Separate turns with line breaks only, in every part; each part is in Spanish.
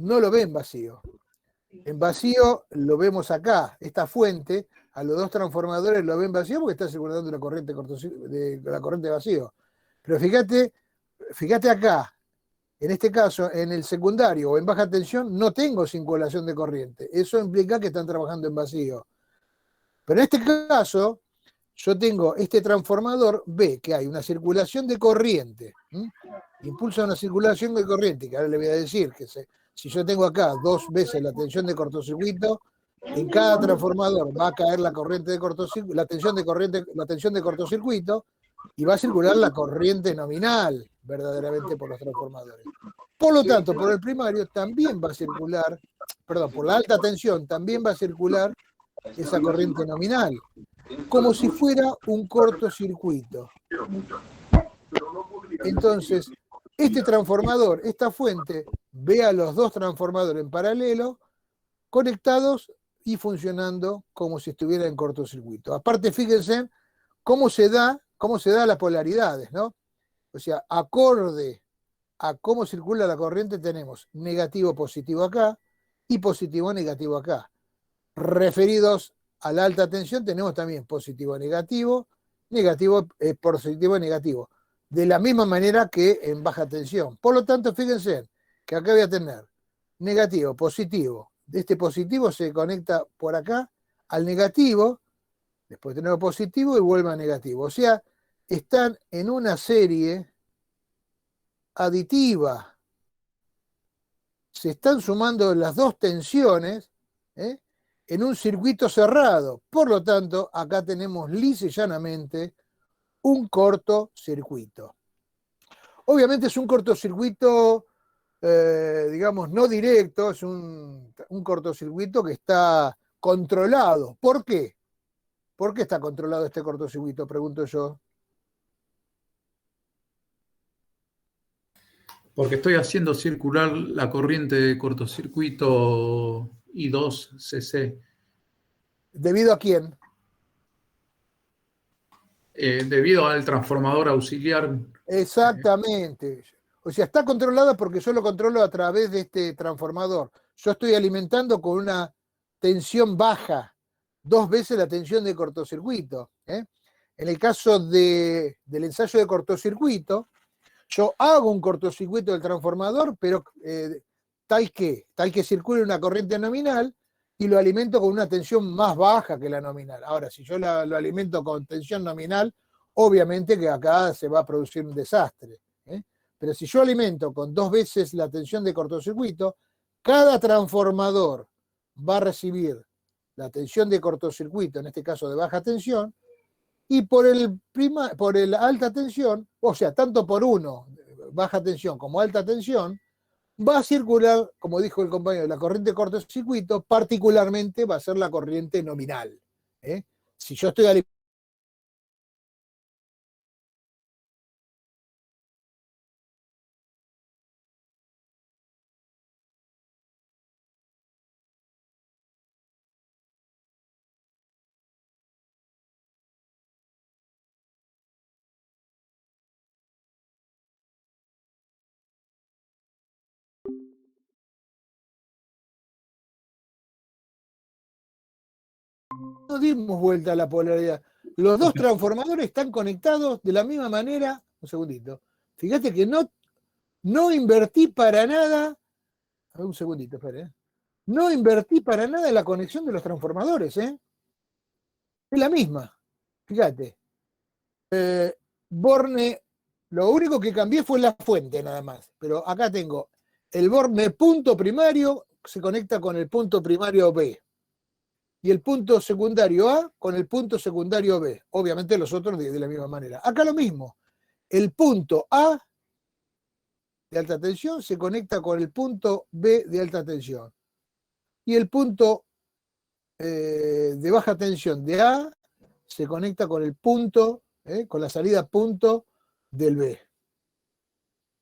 no lo ve en vacío. En vacío lo vemos acá, esta fuente, a los dos transformadores lo ven vacío porque está circulando la corriente de vacío. Pero fíjate acá, en este caso, en el secundario o en baja tensión, no tengo circulación de corriente. Eso implica que están trabajando en vacío. Pero en este caso, yo tengo este transformador, ve que hay una circulación de corriente. Impulsa una circulación de corriente, que ahora le voy a decir que si yo tengo acá 2 veces la tensión de cortocircuito, en cada transformador va a caer la corriente de cortocircuito, la tensión de cortocircuito, y va a circular la corriente nominal verdaderamente por los transformadores. Por lo tanto, por el primario también va a circular, perdón, por la alta tensión también va a circular esa corriente nominal, como si fuera un cortocircuito. Entonces, este transformador, esta fuente, ve a los dos transformadores en paralelo, conectados y funcionando como si estuviera en cortocircuito. Aparte, fíjense cómo se da las polaridades, ¿no? O sea, acorde a cómo circula la corriente, tenemos negativo, positivo acá y positivo, negativo acá. Referidos a la alta tensión, tenemos también positivo, negativo, positivo, negativo. De la misma manera que en baja tensión. Por lo tanto, fíjense que acá voy a tener negativo, positivo. Este positivo se conecta por acá al negativo, después tenemos positivo y vuelve a negativo. O sea, están en una serie aditiva. Se están sumando las dos tensiones en un circuito cerrado. Por lo tanto, acá tenemos lisa y llanamente un cortocircuito. Obviamente es un cortocircuito, digamos, no directo, es un cortocircuito que está controlado. ¿Por qué? ¿Por qué está controlado este cortocircuito? Pregunto yo.
Porque estoy haciendo circular la corriente de cortocircuito I2CC.
¿Debido a quién?
Debido al transformador auxiliar.
Exactamente. O sea, está controlada porque yo lo controlo a través de este transformador. Yo estoy alimentando con una tensión baja, 2 veces la tensión de cortocircuito. En el caso del ensayo de cortocircuito, yo hago un cortocircuito del transformador, pero tal que circule una corriente nominal y lo alimento con una tensión más baja que la nominal. Ahora, si yo lo alimento con tensión nominal, obviamente que acá se va a producir un desastre. Pero si yo alimento con 2 veces la tensión de cortocircuito, cada transformador va a recibir la tensión de cortocircuito, en este caso de baja tensión, y por el alta tensión, o sea, tanto por uno, baja tensión como alta tensión, va a circular, como dijo el compañero, la corriente de cortocircuito, particularmente va a ser la corriente nominal. Si yo estoy alimentando no dimos vuelta a la polaridad. Los dos transformadores están conectados de la misma manera. Un segundito. Fíjate que no invertí para nada. Un segundito, espere. No invertí para nada en la conexión de los transformadores. Es la misma. Fíjate. Borne, lo único que cambié fue la fuente nada más. Pero acá tengo el borne punto primario, se conecta con el punto primario B. Y el punto secundario A con el punto secundario B. Obviamente los otros de la misma manera. Acá lo mismo. El punto A de alta tensión se conecta con el punto B de alta tensión. Y el punto de baja tensión de A se conecta con el punto, con la salida punto del B.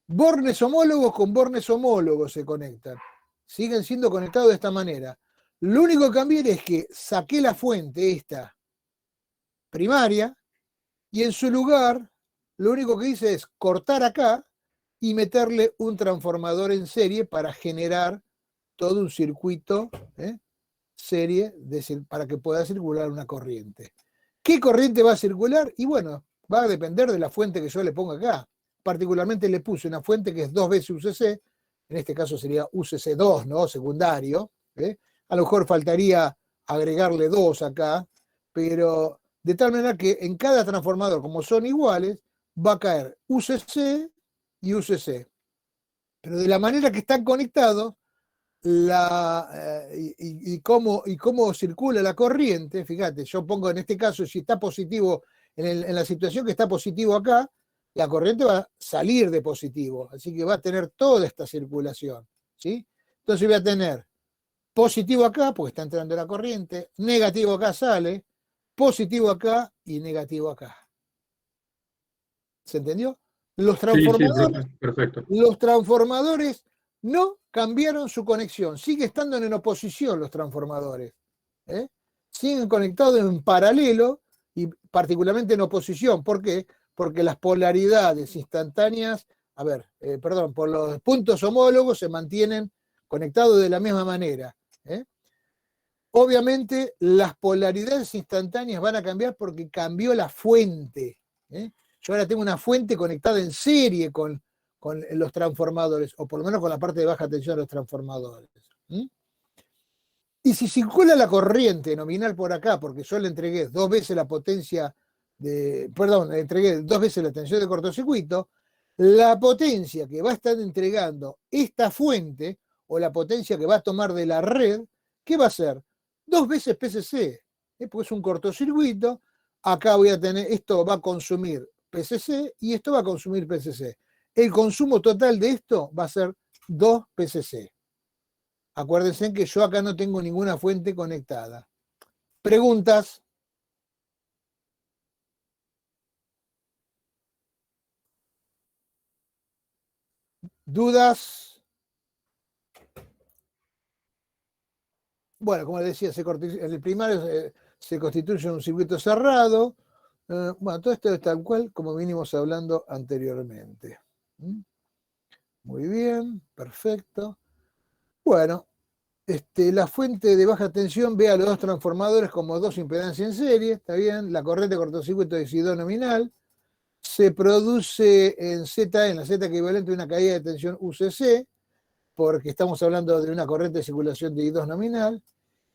Bornes homólogos con bornes homólogos se conectan. Siguen siendo conectados de esta manera. Lo único que cambié es que saqué la fuente esta primaria y en su lugar lo único que hice es cortar acá y meterle un transformador en serie para generar todo un circuito serie para que pueda circular una corriente. ¿Qué corriente va a circular? Y bueno, va a depender de la fuente que yo le ponga acá. Particularmente le puse una fuente que es 2 veces UCC, en este caso sería UCC2, ¿no? Secundario. A lo mejor faltaría agregarle 2 acá, pero de tal manera que en cada transformador, como son iguales, va a caer UCC y UCC. Pero de la manera que están conectados, y cómo circula la corriente, fíjate, yo pongo en este caso, si está positivo, en la situación que está positivo acá, la corriente va a salir de positivo, así que va a tener toda esta circulación, ¿sí? Entonces voy a tener positivo acá, porque está entrando la corriente, negativo acá sale, positivo acá y negativo acá. ¿Se entendió? Los transformadores,
sí, perfecto.
Los transformadores no cambiaron su conexión, sigue estando en oposición los transformadores. Siguen conectados en paralelo y particularmente en oposición. ¿Por qué? Porque las polaridades instantáneas, por los puntos homólogos se mantienen conectados de la misma manera. Obviamente las polaridades instantáneas van a cambiar porque cambió la fuente. Yo ahora tengo una fuente conectada en serie con los transformadores, o por lo menos con la parte de baja tensión de los transformadores. Y si circula la corriente nominal por acá, porque yo le entregué 2 veces la potencia le entregué 2 veces la tensión de cortocircuito, la potencia que va a estar entregando esta fuente, o la potencia que va a tomar de la red, ¿qué va a ser? 2 veces PCC, porque es un cortocircuito. Acá voy a tener, esto va a consumir PCC y esto va a consumir PCC. El consumo total de esto va a ser 2 PCC. Acuérdense que yo acá no tengo ninguna fuente conectada. ¿Preguntas? ¿Dudas? Bueno, como les decía, en el primario se constituye un circuito cerrado. Bueno, todo esto es tal cual como vinimos hablando anteriormente. Muy bien, perfecto. Bueno, la fuente de baja tensión ve a los 2 transformadores como 2 impedancias en serie, está bien. La corriente de cortocircuito de I2 nominal se produce en la Z equivalente a una caída de tensión UCC, porque estamos hablando de una corriente de circulación de I2 nominal,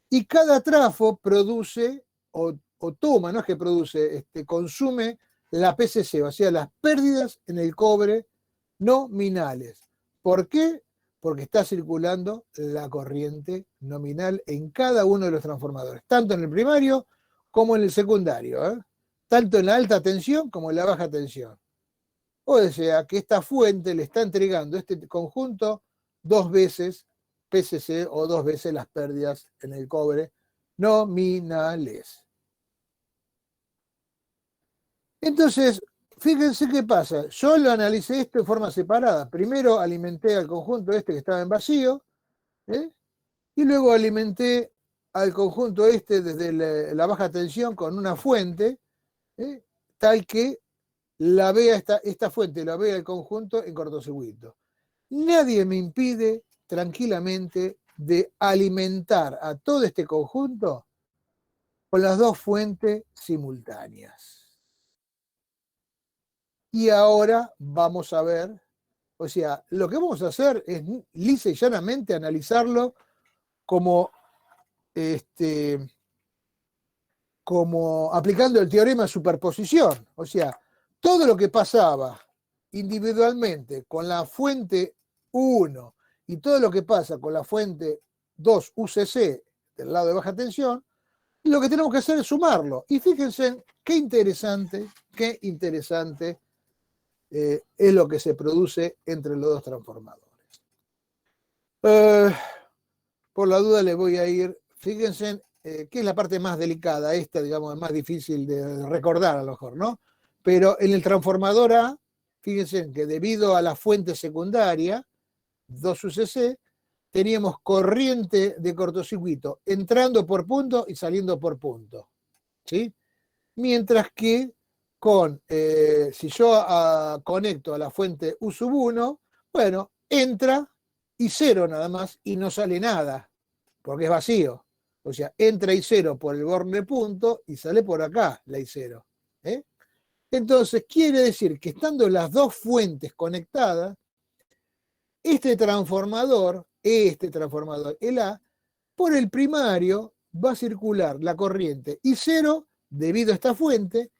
y cada trafo produce, o toma, no es que produce, consume la PCC, o sea, las pérdidas en el cobre nominales. ¿Por qué? Porque está circulando la corriente nominal en cada uno de los transformadores, tanto en el primario como en el secundario, tanto en la alta tensión como en la baja tensión. O sea, que esta fuente le está entregando este conjunto 2 veces PCC o 2 veces las pérdidas en el cobre nominales. Entonces, fíjense qué pasa. Yo lo analicé esto de forma separada. Primero alimenté al conjunto que estaba en vacío, y luego alimenté al conjunto desde la baja tensión con una fuente, tal que la vea esta fuente, la vea el conjunto en cortocircuito. Nadie me impide tranquilamente de alimentar a todo este conjunto con las 2 fuentes simultáneas. Y ahora vamos a ver, o sea, lo que vamos a hacer es lisa y llanamente analizarlo como aplicando el teorema de superposición. O sea, todo lo que pasaba individualmente con la fuente 1 y todo lo que pasa con la fuente 2 UCC del lado de baja tensión, lo que tenemos que hacer es sumarlo. Y fíjense qué interesante es lo que se produce entre los 2 transformadores. Por la duda les voy a ir, fíjense, que es la parte más delicada, digamos, más difícil de recordar a lo mejor, ¿no? Pero en el transformador A, fíjense que debido a la fuente secundaria, 2 UCC, teníamos corriente de cortocircuito entrando por punto y saliendo por punto, ¿sí? Mientras que si yo conecto a la fuente U1, bueno, entra y 0 nada más, y no sale nada, porque es vacío. O sea, entra I0 por el borne punto y sale por acá la I0. ¿Eh? Entonces, quiere decir que estando las dos fuentes conectadas, este transformador, el A, por el primario va a circular la corriente I0 debido a esta fuente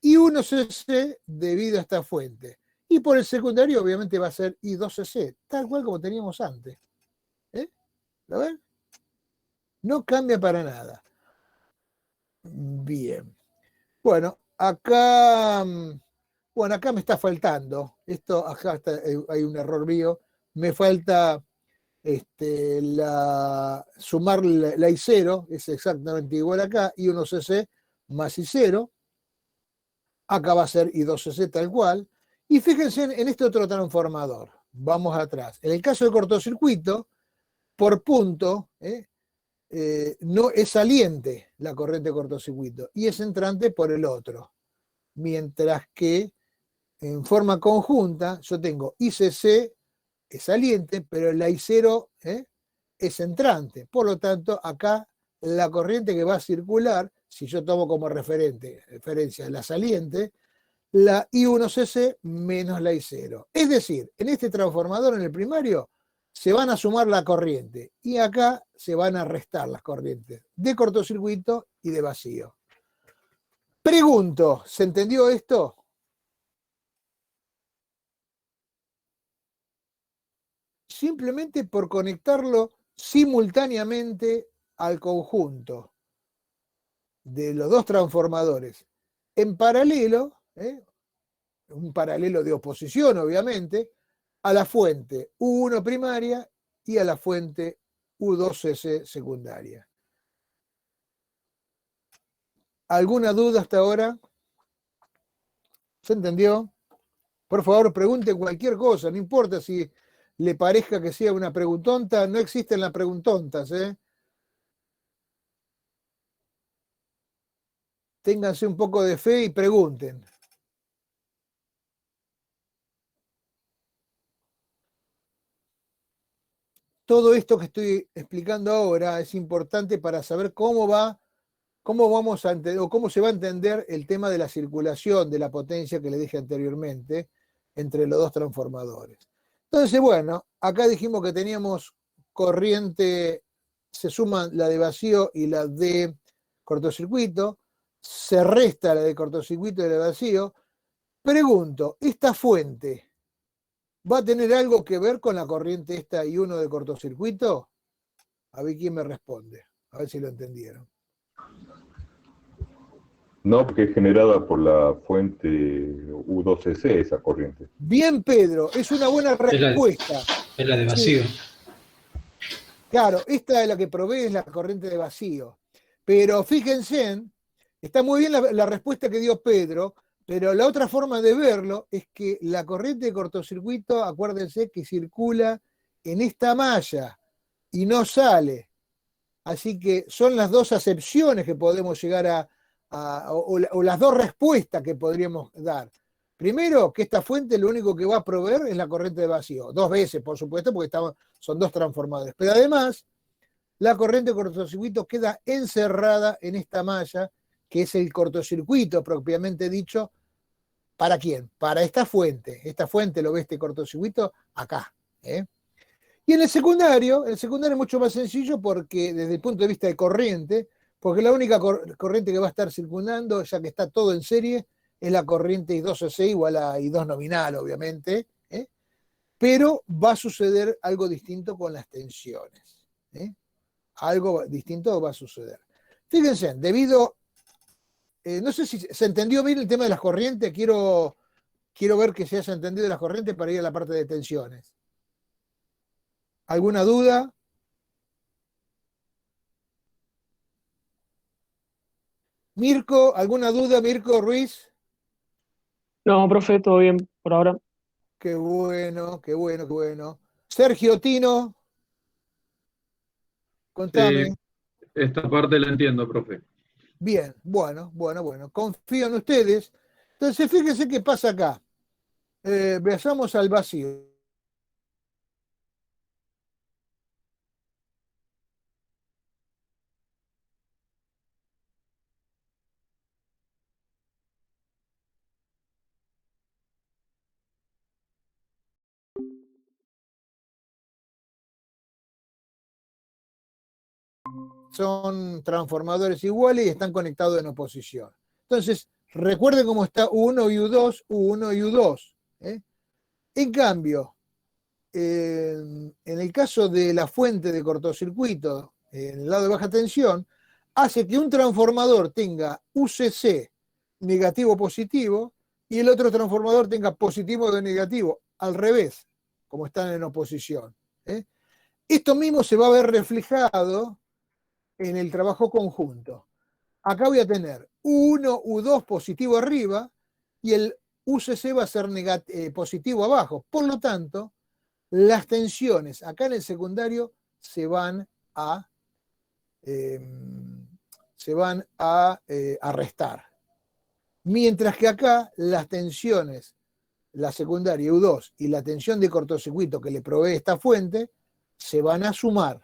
y 1cc debido a esta fuente. Y por el secundario, obviamente, va a ser I2cc, tal cual como teníamos antes. ¿Lo ven? No cambia para nada. Bien. Bueno, acá me está faltando. Acá hay un error mío. Me falta sumar la I0, es exactamente igual acá, I1cc más I0. Acá va a ser I2cc tal cual. Y fíjense en este otro transformador. Vamos atrás. En el caso de cortocircuito, por punto, no es saliente la corriente de cortocircuito y es entrante por el otro. Mientras que en forma conjunta yo tengo ICC es saliente, pero la I0 es entrante. Por lo tanto, acá la corriente que va a circular, si yo tomo como referencia la saliente, la I1cc menos la I0. Es decir, en este transformador, en el primario, se van a sumar la corriente y acá se van a restar las corrientes de cortocircuito y de vacío. Pregunto, ¿se entendió esto? Simplemente por conectarlo simultáneamente al conjunto de los dos transformadores en paralelo, un paralelo de oposición obviamente, a la fuente U1 primaria y a la fuente U2cc secundaria. ¿Alguna duda hasta ahora? ¿Se entendió? Por favor, pregunte cualquier cosa, no importa si le parezca que sea una preguntonta, no existen las preguntontas, Ténganse un poco de fe y pregunten. Todo esto que estoy explicando ahora es importante para saber cómo vamos a entender, o cómo se va a entender el tema de la circulación de la potencia que le dije anteriormente entre los dos transformadores. Entonces, bueno, acá dijimos que teníamos corriente, se suman la de vacío y la de cortocircuito, se resta la de cortocircuito y la de vacío. Pregunto, ¿esta fuente va a tener algo que ver con la corriente esta I1 de cortocircuito? A ver quién me responde, a ver si lo entendieron.
No, porque es generada por la fuente U2cc esa corriente.
Bien, Pedro, es una buena respuesta.
Es la de vacío.
Sí. Claro, esta es la que provee es la corriente de vacío. Pero fíjense, está muy bien la respuesta que dio Pedro, pero la otra forma de verlo es que la corriente de cortocircuito, acuérdense que circula en esta malla y no sale. Así que son las dos acepciones que podemos llegar o las dos respuestas que podríamos dar. Primero, que esta fuente lo único que va a proveer es la corriente de vacío. Dos veces, por supuesto, porque son dos transformadores. Pero además, la corriente de cortocircuito queda encerrada en esta malla, que es el cortocircuito propiamente dicho. ¿Para quién? Para esta fuente. Esta fuente lo ve este cortocircuito acá. Y en el secundario es mucho más sencillo porque desde el punto de vista de corriente, porque la única corriente que va a estar circundando, ya que está todo en serie, es la corriente I2cc igual a I2 nominal, obviamente, pero va a suceder algo distinto con las tensiones. Algo distinto va a suceder. Fíjense, no sé si se entendió bien el tema de las corrientes, quiero ver que se haya entendido las corrientes para ir a la parte de tensiones. ¿Alguna duda? Mirko, ¿alguna duda, Mirko Ruiz?
No, profe, todo bien por ahora.
Qué bueno, qué bueno, qué bueno. Sergio Tino, contame.
Esta parte la entiendo, profe.
Bien, bueno. Confío en ustedes. Entonces, fíjense qué pasa acá. Veamos al vacío. son transformadores iguales y están conectados en oposición. Entonces, recuerden cómo está U1 y U2, U1 y U2. En cambio, en el caso de la fuente de cortocircuito, en el lado de baja tensión, hace que un transformador tenga UCC negativo positivo y el otro transformador tenga positivo de negativo, al revés, como están en oposición. Esto mismo se va a ver reflejado en el trabajo conjunto. Acá voy a tener U1, U2 positivo arriba y el UCC va a ser positivo abajo. Por lo tanto, las tensiones acá en el secundario se van a restar. Mientras que acá las tensiones, la secundaria U2 y la tensión de cortocircuito que le provee esta fuente, se van a sumar.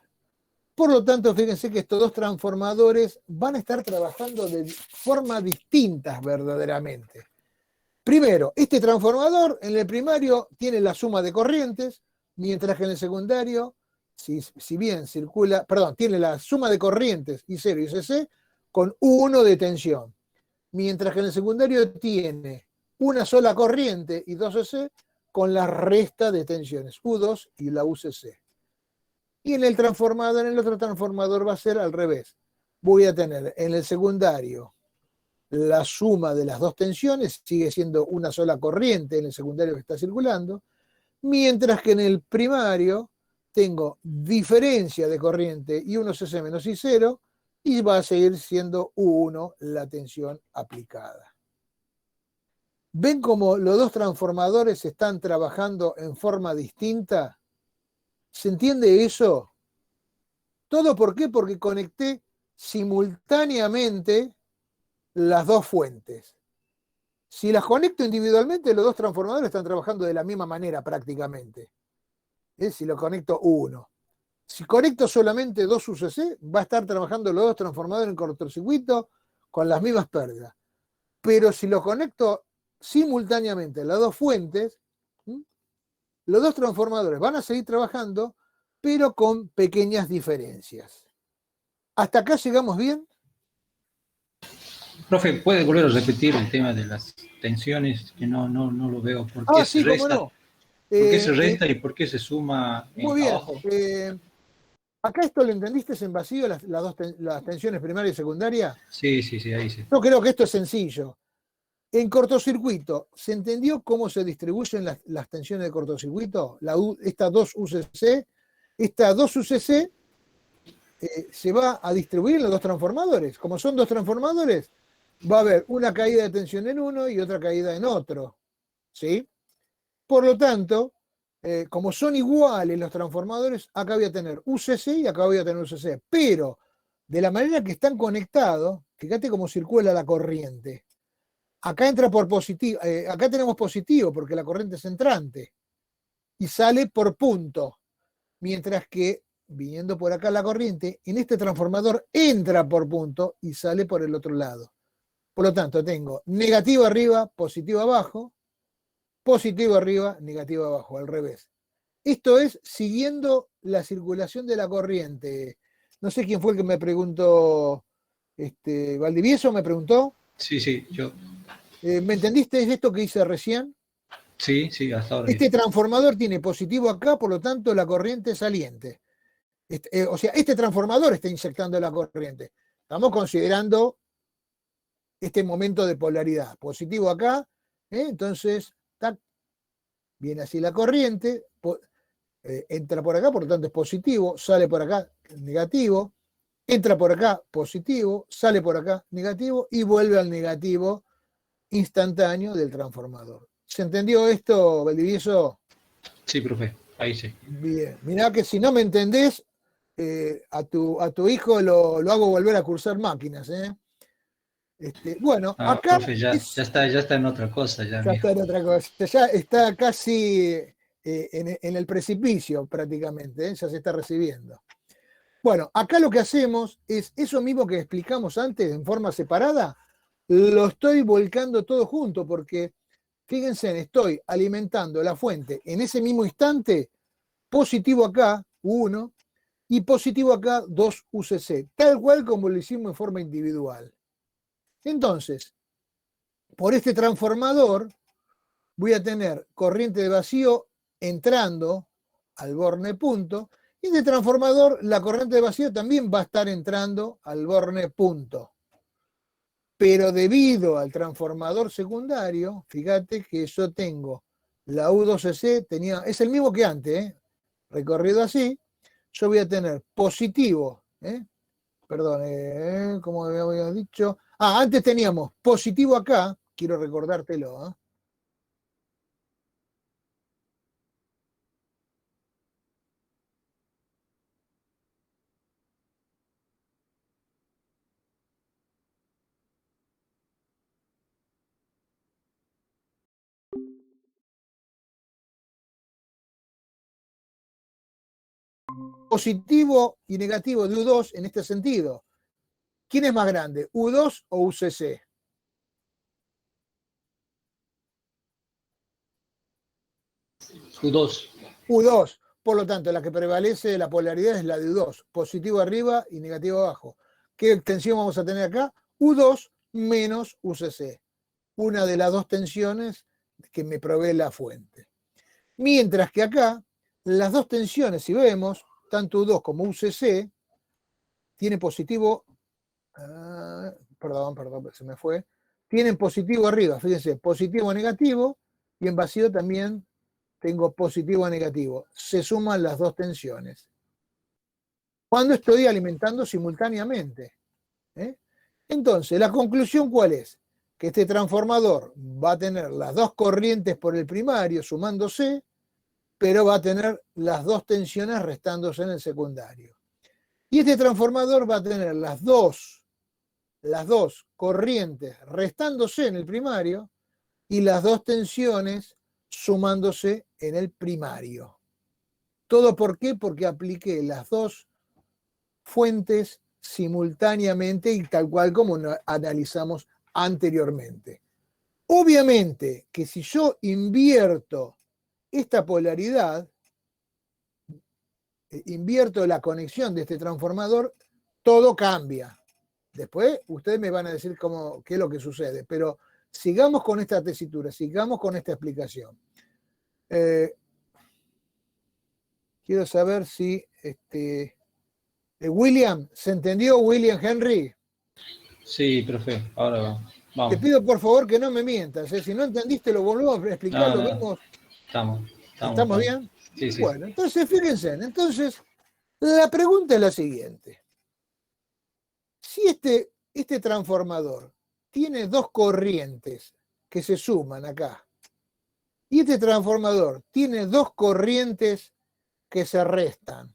Por lo tanto, fíjense que estos dos transformadores van a estar trabajando de forma distintas verdaderamente. Primero, este transformador en el primario tiene la suma de corrientes, mientras que en el secundario, si bien circula, perdón, tiene la suma de corrientes I0 y ICC con U1 de tensión, mientras que en el secundario tiene una sola corriente y 2CC con la resta de tensiones, U2 y la UCC. Y en el otro transformador va a ser al revés. Voy a tener en el secundario la suma de las dos tensiones, sigue siendo una sola corriente en el secundario que está circulando, mientras que en el primario tengo diferencia de corriente I1CC menos I0 y va a seguir siendo U1 la tensión aplicada. ¿Ven cómo los dos transformadores están trabajando en forma distinta? ¿Se entiende eso? ¿Todo por qué? Porque conecté simultáneamente las dos fuentes. Si las conecto individualmente, los dos transformadores están trabajando de la misma manera prácticamente. Si lo conecto uno. Si conecto solamente dos UCC, va a estar trabajando los dos transformadores en cortocircuito con las mismas pérdidas. Pero si lo conecto simultáneamente las dos fuentes, los dos transformadores van a seguir trabajando, pero con pequeñas diferencias. ¿Hasta acá llegamos bien?
Profe, ¿puede volver a repetir el tema de las tensiones? Que no lo veo. ¿Por qué se
Sí,
resta?
cómo no.
¿Por qué se resta y por qué se suma
muy bien.
abajo?
¿Acá esto lo entendiste en vacío, las tensiones primaria y secundaria?
Sí, ahí sí.
Yo creo que esto es sencillo. En cortocircuito, ¿se entendió cómo se distribuyen las tensiones de cortocircuito? Estas dos UCC, se va a distribuir en los dos transformadores. Como son dos transformadores, va a haber una caída de tensión en uno y otra caída en otro. ¿Sí? Por lo tanto, como son iguales los transformadores, acá voy a tener UCC y acá voy a tener UCC. Pero, de la manera que están conectados, fíjate cómo circula la corriente. Acá entra por positivo, acá tenemos positivo porque la corriente es entrante y sale por punto. Mientras que, viniendo por acá la corriente, en este transformador entra por punto y sale por el otro lado. Por lo tanto, tengo negativo arriba, positivo abajo, positivo arriba, negativo abajo, al revés. Esto es siguiendo la circulación de la corriente. No sé quién fue el que me preguntó, Valdivieso me preguntó.
Sí, yo.
¿Me entendiste esto que hice recién?
Sí, hasta ahora.
Este transformador tiene positivo acá, por lo tanto la corriente es saliente. O sea, este transformador está inyectando la corriente. Estamos considerando este momento de polaridad. Positivo acá, entonces, tac, viene así la corriente, entra por acá, por lo tanto es positivo, sale por acá, negativo, entra por acá, positivo, sale por acá, negativo, y vuelve al negativo instantáneo del transformador. ¿Se entendió esto, Valdivieso?
Sí, profe, ahí sí.
Bien, mirá que si no me entendés, a tu hijo lo hago volver a cursar máquinas. Bueno, acá...
Profe, ya está en otra cosa. Ya
está en otra cosa. Ya está casi en el precipicio prácticamente, ya se está recibiendo. Bueno, acá lo que hacemos es eso mismo que explicamos antes en forma separada, lo estoy volcando todo junto porque, fíjense, estoy alimentando la fuente en ese mismo instante, positivo acá, U1, y positivo acá 2 UCC, tal cual como lo hicimos en forma individual. Entonces, por este transformador voy a tener corriente de vacío entrando al borne punto, y este transformador, la corriente de vacío también va a estar entrando al borne punto. Pero debido al transformador secundario, fíjate que yo tengo la U2C, es el mismo que antes, recorrido así, yo voy a tener positivo, perdón, como había dicho, antes teníamos positivo acá, quiero recordártelo, positivo y negativo de U2 en este sentido. ¿Quién es más grande, U2 o UCC?
U2.
U2. Por lo tanto, la que prevalece la polaridad es la de U2, positivo arriba y negativo abajo. ¿Qué tensión vamos a tener acá? U2 menos UCC, una de las dos tensiones que me provee la fuente. Mientras que acá, las dos tensiones, si vemos, tanto U2 como UCC, tiene positivo, perdón, se me fue, tienen positivo arriba, fíjense, positivo negativo, y en vacío también tengo positivo a negativo. Se suman las dos tensiones. Cuando estoy alimentando simultáneamente. Entonces, la conclusión, ¿cuál es? Que este transformador va a tener las dos corrientes por el primario sumándose, pero va a tener las dos tensiones restándose en el secundario. Y este transformador va a tener las dos corrientes restándose en el primario y las dos tensiones sumándose en el primario. ¿Todo por qué? Porque apliqué las dos fuentes simultáneamente y tal cual como analizamos anteriormente. Obviamente que si yo invierto esta polaridad, invierto la conexión de este transformador, todo cambia. Después ustedes me van a decir qué es lo que sucede, pero sigamos con esta tesitura, sigamos con esta explicación. Quiero saber si William, ¿se entendió, William Henry?
Sí, profe, ahora vamos.
Te pido por favor que no me mientas, si no entendiste lo volvemos a explicar, lo vemos.
¿Estamos
bien?
Sí, sí.
Bueno, entonces fíjense, la pregunta es la siguiente. Si este transformador tiene dos corrientes que se suman acá, y este transformador tiene dos corrientes que se restan,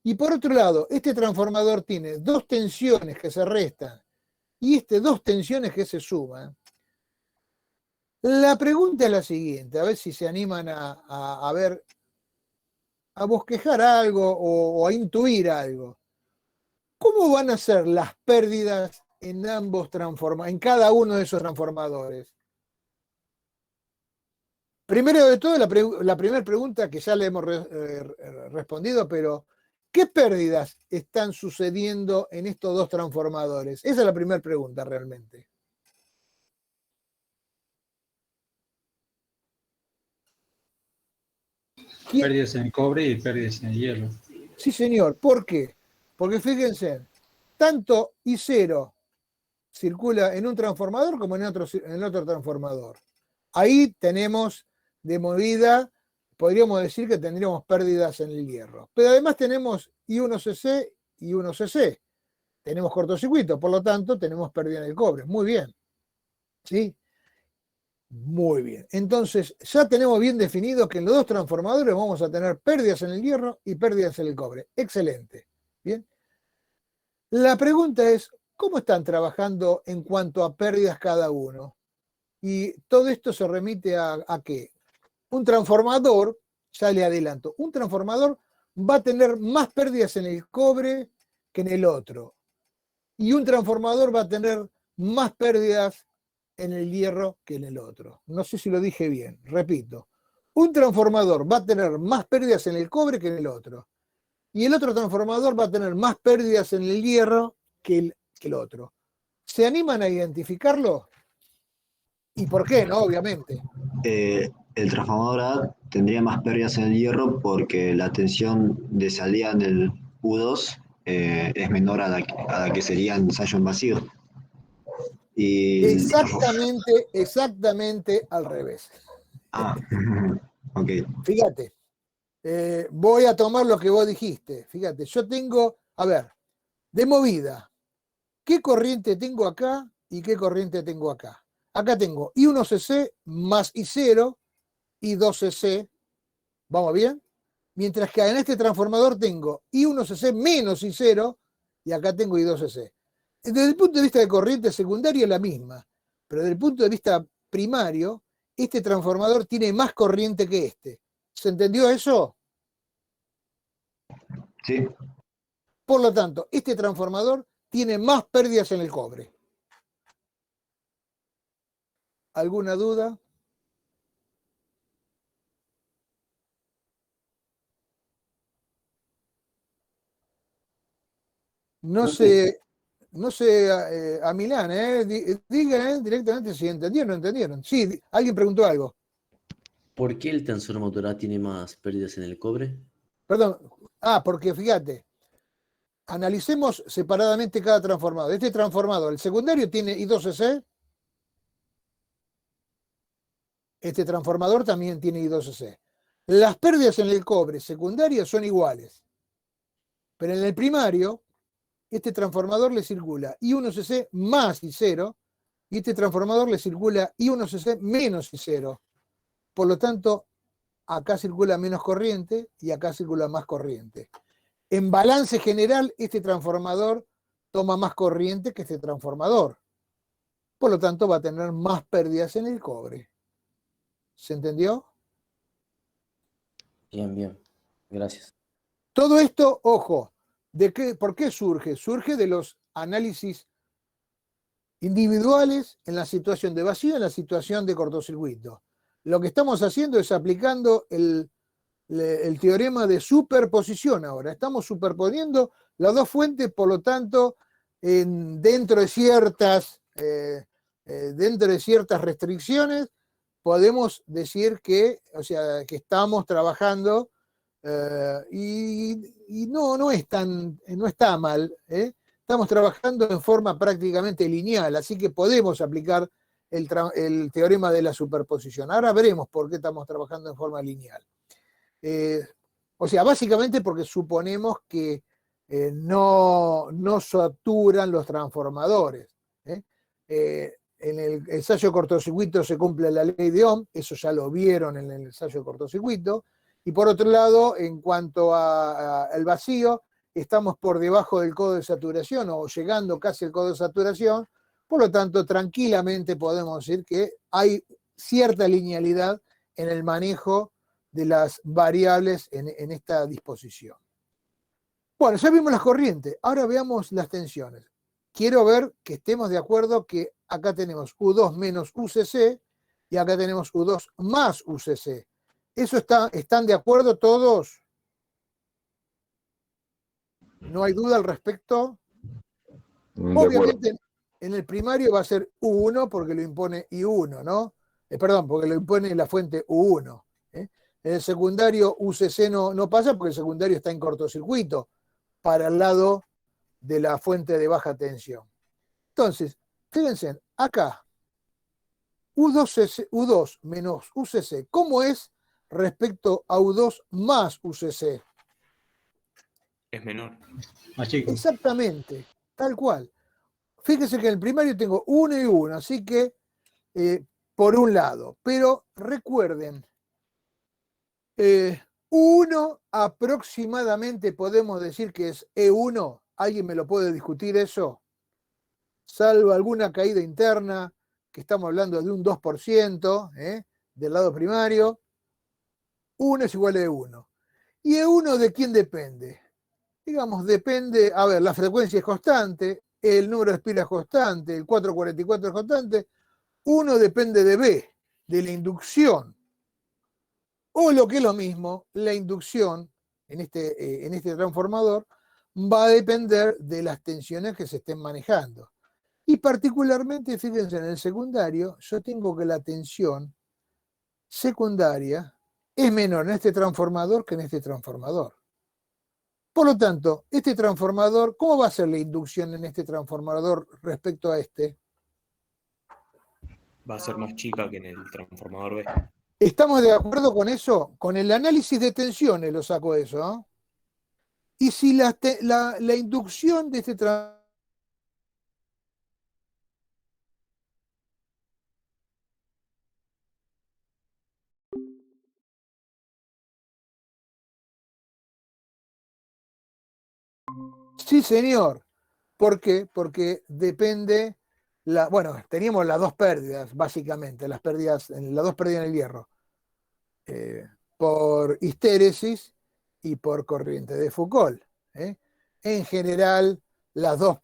y por otro lado, este transformador tiene dos tensiones que se restan y dos tensiones que se suman, la pregunta es la siguiente, a ver si se animan a ver, a bosquejar algo o a intuir algo. ¿Cómo van a ser las pérdidas en en cada uno de esos transformadores? Primero de todo, la primera pregunta que ya le hemos respondido, pero ¿qué pérdidas están sucediendo en estos dos transformadores? Esa es la primera pregunta realmente.
Pérdidas en el cobre y pérdidas en el hierro.
Sí, señor. ¿Por qué? Porque fíjense, tanto I0 circula en un transformador como en otro transformador. Ahí tenemos de movida, podríamos decir que tendríamos pérdidas en el hierro. Pero además tenemos I1CC y I1CC. Tenemos cortocircuito, por lo tanto tenemos pérdida en el cobre. Muy bien. ¿Sí? Muy bien. Entonces, ya tenemos bien definido que en los dos transformadores vamos a tener pérdidas en el hierro y pérdidas en el cobre. Excelente. Bien. La pregunta es, ¿cómo están trabajando en cuanto a pérdidas cada uno? Y todo esto se remite a qué? Un transformador, ya le adelanto, un transformador va a tener más pérdidas en el cobre que en el otro. Y un transformador va a tener más pérdidas en el hierro que en el otro. No sé si lo dije bien, repito. Un transformador va a tener más pérdidas en el cobre que en el otro. y el otro transformador va a tener más pérdidas en el hierro que el otro. ¿Se animan a identificarlo? ¿Y por qué? ¿No? Obviamente.
El transformador A tendría más pérdidas en el hierro porque la tensión de salida en el U2 es menor a la que sería en ensayo en vacío. Y
Exactamente al revés.
Ah, ok.
Fíjate, voy a tomar lo que vos dijiste. Fíjate, yo tengo, a ver, de movida, ¿qué corriente tengo acá y qué corriente tengo acá? Acá tengo I1cc más I0, I2cc, ¿vamos bien? Mientras que en este transformador tengo I1cc menos I0 y acá tengo I2cc. Desde el punto de vista de corriente secundaria es la misma, pero desde el punto de vista primario, este transformador tiene más corriente que este. ¿Se entendió eso?
Sí.
Por lo tanto, este transformador tiene más pérdidas en el cobre. ¿Alguna duda? No sé, a Milán, digan directamente si entendieron o no entendieron. Sí, alguien preguntó algo.
¿Por qué el transformador A tiene más pérdidas en el cobre?
Perdón. Porque fíjate, analicemos separadamente cada transformador. Este transformador, el secundario tiene I2cc. Este transformador también tiene I2cc. Las pérdidas en el cobre secundario son iguales. Pero en el primario, este transformador le circula I1cc más I0 y este transformador le circula I1cc menos I0. Por lo tanto, acá circula menos corriente y acá circula más corriente. En balance general, este transformador toma más corriente que este transformador. Por lo tanto, va a tener más pérdidas en el cobre. ¿Se entendió?
Bien, bien. Gracias.
Todo esto, ojo, ¿por qué surge? Surge de los análisis individuales en la situación de vacío, en la situación de cortocircuito. Lo que estamos haciendo es aplicando el teorema de superposición ahora. Estamos superponiendo las dos fuentes, por lo tanto, dentro de ciertas restricciones, podemos decir que estamos trabajando y no está mal. Estamos trabajando en forma prácticamente lineal, así que podemos aplicar el teorema de la superposición. Ahora veremos por qué estamos trabajando en forma lineal. Básicamente porque suponemos que no saturan los transformadores. En el ensayo de cortocircuito se cumple la ley de Ohm, eso ya lo vieron en el ensayo de cortocircuito. Y por otro lado, en cuanto al vacío, estamos por debajo del codo de saturación o llegando casi al codo de saturación. Por lo tanto, tranquilamente podemos decir que hay cierta linealidad en el manejo de las variables en esta disposición. Bueno, ya vimos las corrientes, ahora veamos las tensiones. Quiero ver que estemos de acuerdo que acá tenemos U2 menos UCC y acá tenemos U2 más UCC. ¿Están de acuerdo todos? ¿No hay duda al respecto? Obviamente en el primario va a ser U1 porque lo impone I1, ¿no? Porque lo impone la fuente U1. En el secundario UCC no pasa porque el secundario está en cortocircuito para el lado de la fuente de baja tensión. Entonces, fíjense, acá U2 menos UCC, ¿cómo es respecto a U2 más UCC?
Es menor.
Más chico.
Exactamente, tal cual. Fíjense que en el primario tengo 1 y 1, así que por un lado. Pero recuerden, 1 aproximadamente podemos decir que es E1. ¿Alguien me lo puede discutir eso? Salvo alguna caída interna, que estamos hablando de un 2% del lado primario. 1 es igual a E1. ¿Y E1 de quién depende? Digamos, depende, la frecuencia es constante, el número de espiras es constante, el 444 es constante. 1 depende de B, de la inducción. O lo que es lo mismo, la inducción en este transformador va a depender de las tensiones que se estén manejando. Y particularmente, fíjense, en el secundario, yo tengo que la tensión secundaria es menor en este transformador que en este transformador. Por lo tanto, este transformador, ¿cómo va a ser la inducción en este transformador respecto a este?
Va a ser más chica que en el transformador B.
¿Estamos de acuerdo con eso? Con el análisis de tensiones lo saco eso, ¿no? Y si la inducción de este transformador sí, señor. ¿Por qué? Porque depende, bueno, teníamos las dos pérdidas, básicamente, las dos pérdidas en el hierro, por histéresis y por corriente de Foucault. En general, las dos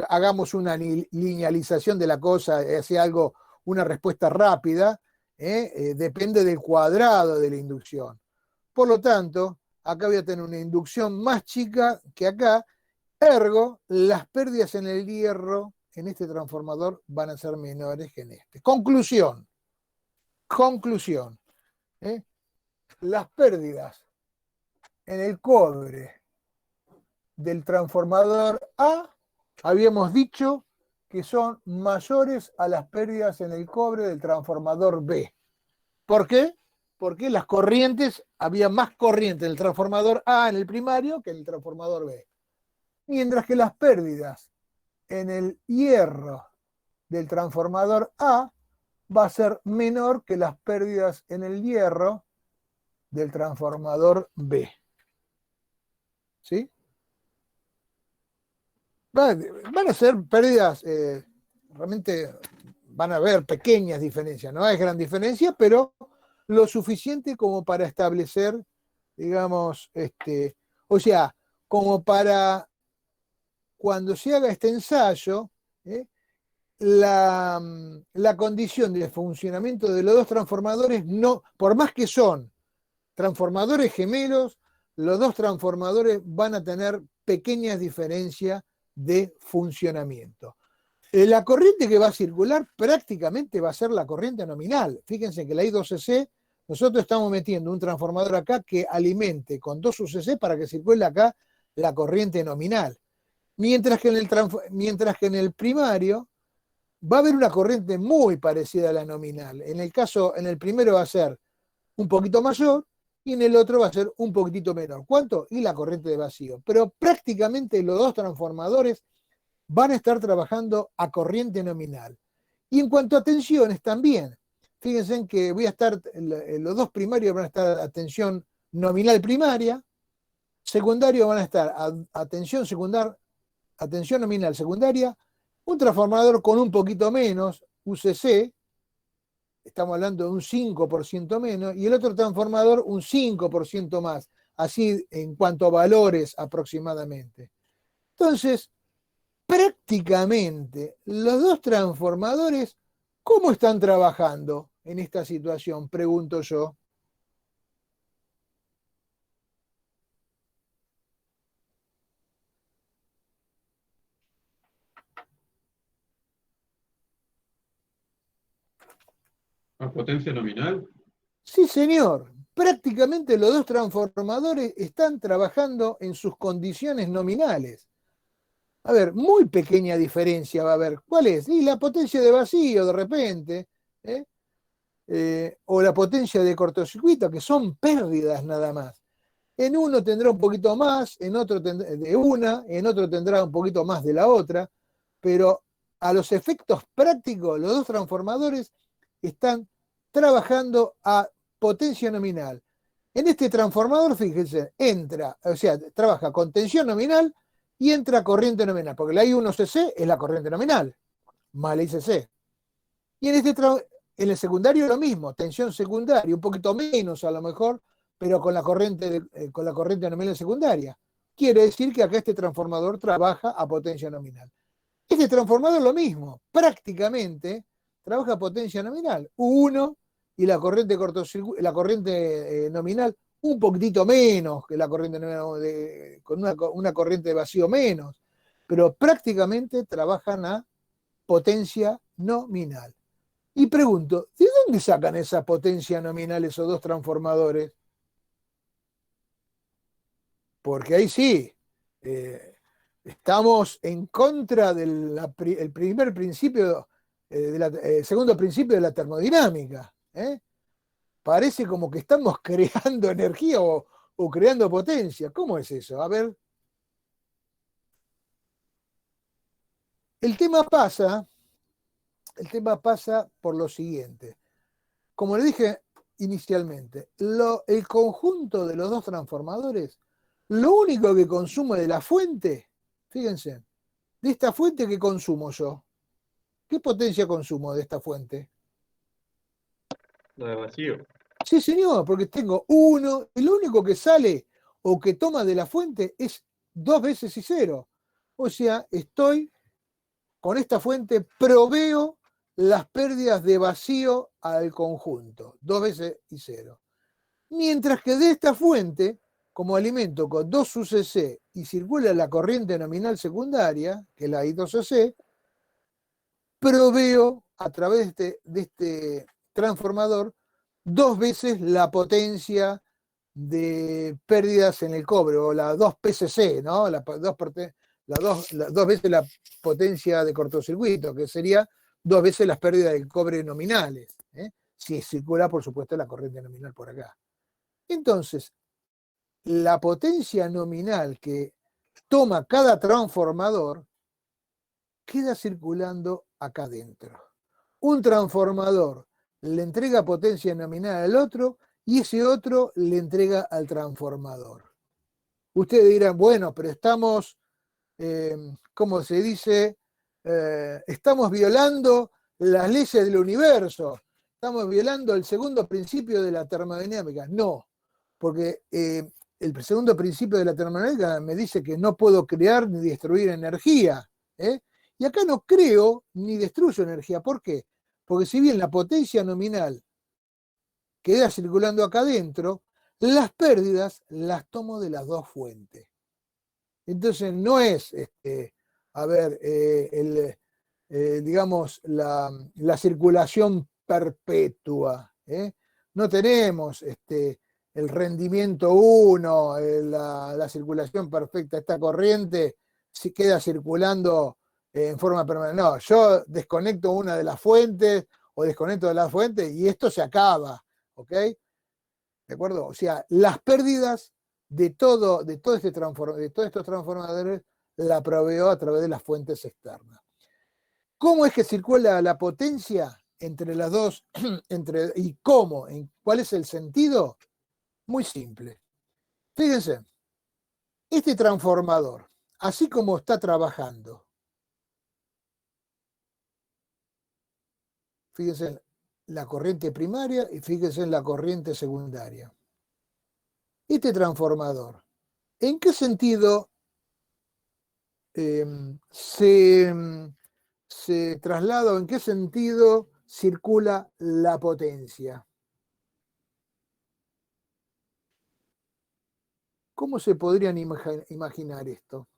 hagamos una linealización de la cosa, hacia algo, una respuesta rápida, depende del cuadrado de la inducción. Por lo tanto, acá voy a tener una inducción más chica que acá, ergo, las pérdidas en el hierro en este transformador van a ser menores que en este. Conclusión. Las pérdidas en el cobre del transformador A, habíamos dicho que son mayores a las pérdidas en el cobre del transformador B. ¿Por qué? Porque las corrientes, había más corriente en el transformador A en el primario que en el transformador B. Mientras que las pérdidas en el hierro del transformador A va a ser menor que las pérdidas en el hierro del transformador B. ¿Sí? Van a ser pérdidas, realmente van a haber pequeñas diferencias, no es gran diferencia, pero lo suficiente como para establecer, digamos, o sea, como para cuando se haga este ensayo, la condición de funcionamiento de los dos transformadores, no, por más que son transformadores gemelos, los dos transformadores van a tener pequeñas diferencias de funcionamiento. La corriente que va a circular prácticamente va a ser la corriente nominal. Fíjense que la I2CC, nosotros estamos metiendo un transformador acá que alimente con 2 UCC para que circule acá la corriente nominal. Mientras que en el primario va a haber una corriente muy parecida a la nominal. En el primero va a ser un poquito mayor y en el otro va a ser un poquitito menor. ¿Cuánto? Y la corriente de vacío. Pero prácticamente los dos transformadores van a estar trabajando a corriente nominal. Y en cuanto a tensiones también. Fíjense que los dos primarios van a estar a tensión nominal primaria, secundarios van a estar a tensión nominal secundaria, un transformador con un poquito menos, UCC, estamos hablando de un 5% menos, y el otro transformador un 5% más, así en cuanto a valores aproximadamente. Entonces, prácticamente los dos transformadores, ¿cómo están trabajando en esta situación? Pregunto yo.
¿A potencia nominal?
Sí, señor. Prácticamente los dos transformadores están trabajando en sus condiciones nominales. A ver, muy pequeña diferencia va a haber. ¿Cuál es? Y la potencia de vacío de repente, o la potencia de cortocircuito, que son pérdidas nada más. En uno tendrá un poquito más, en otro de una, en otro tendrá un poquito más de la otra, pero a los efectos prácticos, los dos transformadores están trabajando a potencia nominal. En este transformador, fíjense, trabaja con tensión nominal y entra corriente nominal, porque la I1CC es la corriente nominal, más la ICC. Y en el secundario lo mismo, tensión secundaria, un poquito menos a lo mejor, pero con la corriente nominal secundaria. Quiere decir que acá este transformador trabaja a potencia nominal. Este transformador lo mismo, prácticamente trabaja a potencia nominal, U1 y la corriente nominal un poquitito menos que la corriente con una corriente de vacío menos, pero prácticamente trabajan a potencia nominal. Y pregunto, ¿de dónde sacan esa potencia nominal esos dos transformadores? Porque ahí sí, estamos en contra del primer principio, segundo principio de la termodinámica. Parece como que estamos creando energía o creando potencia. ¿Cómo es eso? A ver. El tema pasa por lo siguiente. Como le dije inicialmente, el conjunto de los dos transformadores, lo único que consumo de la fuente, fíjense, de esta fuente que consumo yo, ¿qué potencia consumo de esta fuente?
Lo de vacío.
Sí, señor, porque tengo uno, y lo único que sale o que toma de la fuente es 2 veces y 0. O sea, con esta fuente proveo las pérdidas de vacío al conjunto, 2 veces y 0. Mientras que de esta fuente, como alimento con 2 UCC y circula la corriente nominal secundaria, que es la I2C, proveo a través de este transformador 2 veces la potencia de pérdidas en el cobre, o la 2 PCC, ¿no? Las 2 veces la potencia de cortocircuito, que sería 2 veces las pérdidas del cobre nominales, si circula, por supuesto, la corriente nominal por acá. Entonces, la potencia nominal que toma cada transformador queda circulando acá adentro. Un transformador le entrega potencia nominal al otro y ese otro le entrega al transformador. Ustedes dirán, bueno, pero estamos, ¿cómo se dice? Estamos violando las leyes del universo, estamos violando el segundo principio de la termodinámica. No, porque el segundo principio de la termodinámica me dice que no puedo crear ni destruir energía. Y acá no creo ni destruyo energía. ¿Por qué? Porque si bien la potencia nominal queda circulando acá adentro, las pérdidas las tomo de las dos fuentes. Entonces no es, digamos, la circulación perpetua. No tenemos el rendimiento 1, la circulación perfecta. Esta corriente si queda circulando en forma permanente. No, yo desconecto una de las fuentes o desconecto de la fuente y esto se acaba. ¿Ok? ¿De acuerdo? O sea, las pérdidas de todos estos transformadores la proveo a través de las fuentes externas. ¿Cómo es que circula la potencia entre las dos? ¿Y cómo? ¿Cuál es el sentido? Muy simple. Fíjense, este transformador, así como está trabajando, fíjense en la corriente primaria y fíjense en la corriente secundaria. Este transformador, ¿en qué sentido se traslada o en qué sentido circula la potencia? ¿Cómo se podrían imaginar esto?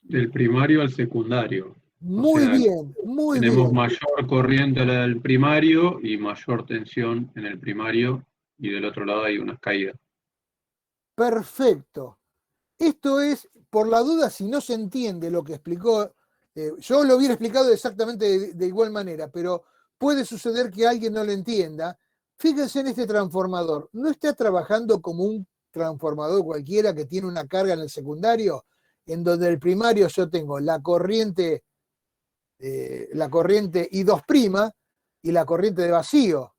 Del primario al secundario.
Muy bien, muy bien.
Tenemos mayor corriente en el primario y mayor tensión en el primario, y del otro lado hay unas caídas.
Perfecto. Esto es, por la duda, si no se entiende lo que explicó, yo lo hubiera explicado exactamente de igual manera, pero puede suceder que alguien no lo entienda. Fíjense en este transformador. ¿No está trabajando como un transformador cualquiera que tiene una carga en el secundario? En donde el primario yo tengo la corriente I2' y la corriente de vacío.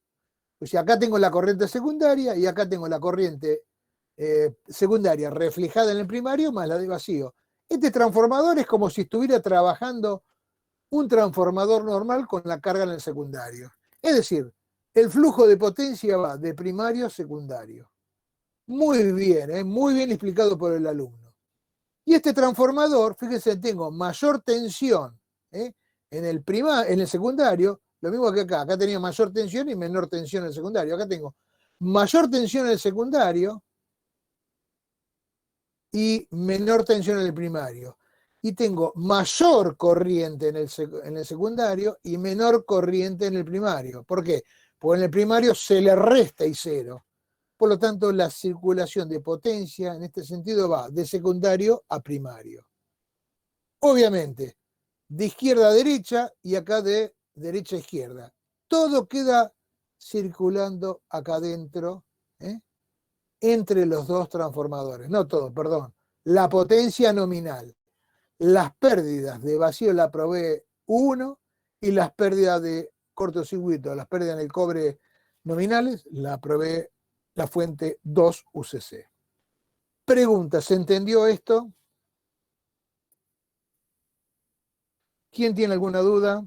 O sea, acá tengo la corriente secundaria y acá tengo la corriente secundaria reflejada en el primario más la de vacío. Este transformador es como si estuviera trabajando un transformador normal con la carga en el secundario. Es decir, el flujo de potencia va de primario a secundario. Muy bien explicado por el alumno. Y este transformador, fíjense, tengo mayor tensión en el secundario, lo mismo que acá tenía mayor tensión y menor tensión en el secundario. Acá tengo mayor tensión en el secundario y menor tensión en el primario. Y tengo mayor corriente en el secundario y menor corriente en el primario. ¿Por qué? Porque en el primario se le resta I0. Por lo tanto, la circulación de potencia en este sentido va de secundario a primario. Obviamente, de izquierda a derecha y acá de derecha a izquierda. Todo queda circulando acá adentro, entre los dos transformadores. No todo, perdón. La potencia nominal. Las pérdidas de vacío la provee 1 y las pérdidas de cortocircuito, las pérdidas en el cobre nominales, la provee la fuente 2 UCC. Pregunta, ¿se entendió esto? ¿Quién tiene alguna duda?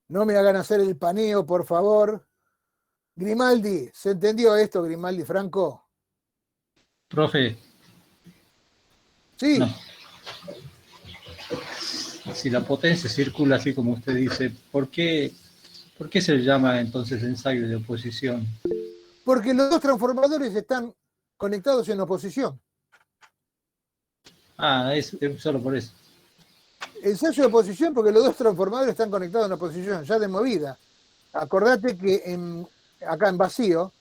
No me hagan hacer el paneo, por favor. Grimaldi, ¿se entendió esto, Grimaldi Franco?
Profe,
Sí.
no. Si la potencia circula así como usted dice, ¿por qué se le llama entonces ensayo de oposición?
Porque los dos transformadores están conectados en oposición.
Ah, es solo por eso.
Ensayo de oposición porque los dos transformadores están conectados en oposición, ya de movida. Acordate que acá en vacío,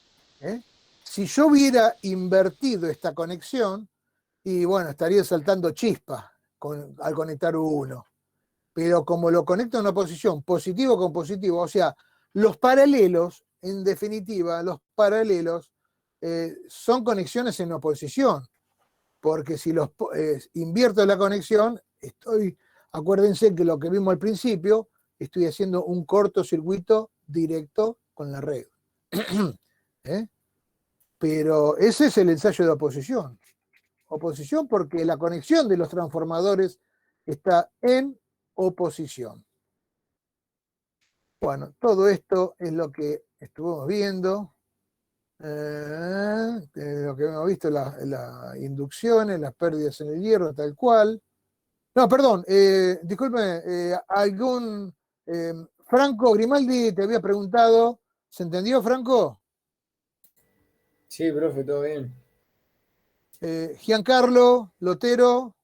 si yo hubiera invertido esta conexión, y bueno, estaría saltando chispa al conectar U1. Pero como lo conecto en oposición, positivo con positivo, o sea, los paralelos, en definitiva, los paralelos son conexiones en oposición, porque si los invierto la conexión, acuérdense que lo que vimos al principio, estoy haciendo un cortocircuito directo con la red. Pero ese es el ensayo de oposición. Oposición porque la conexión de los transformadores está en oposición. Bueno, todo esto es lo que estuvimos viendo, lo que hemos visto, las inducciones, las pérdidas en el hierro, tal cual. No, perdón, discúlpeme, Franco Grimaldi te había preguntado, ¿se entendió, Franco?
Sí, profe, todo bien.
Giancarlo, Lotero.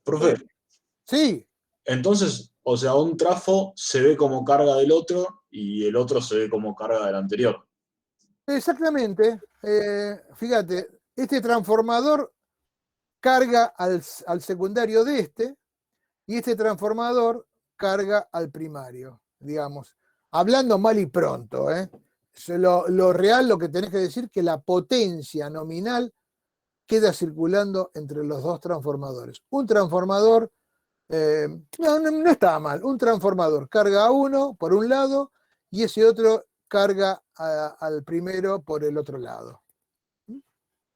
Profe,
Sí,
entonces, o sea, un trafo se ve como carga del otro y el otro se ve como carga del anterior.
exactamente. Fíjate, este transformador carga al secundario de este y este transformador carga al primario, digamos. Hablando mal y pronto, lo real, lo que tenés que decir, que la potencia nominal queda circulando entre los dos transformadores. Un transformador, no estaba mal, un transformador carga a uno por un lado y ese otro carga al primero por el otro lado.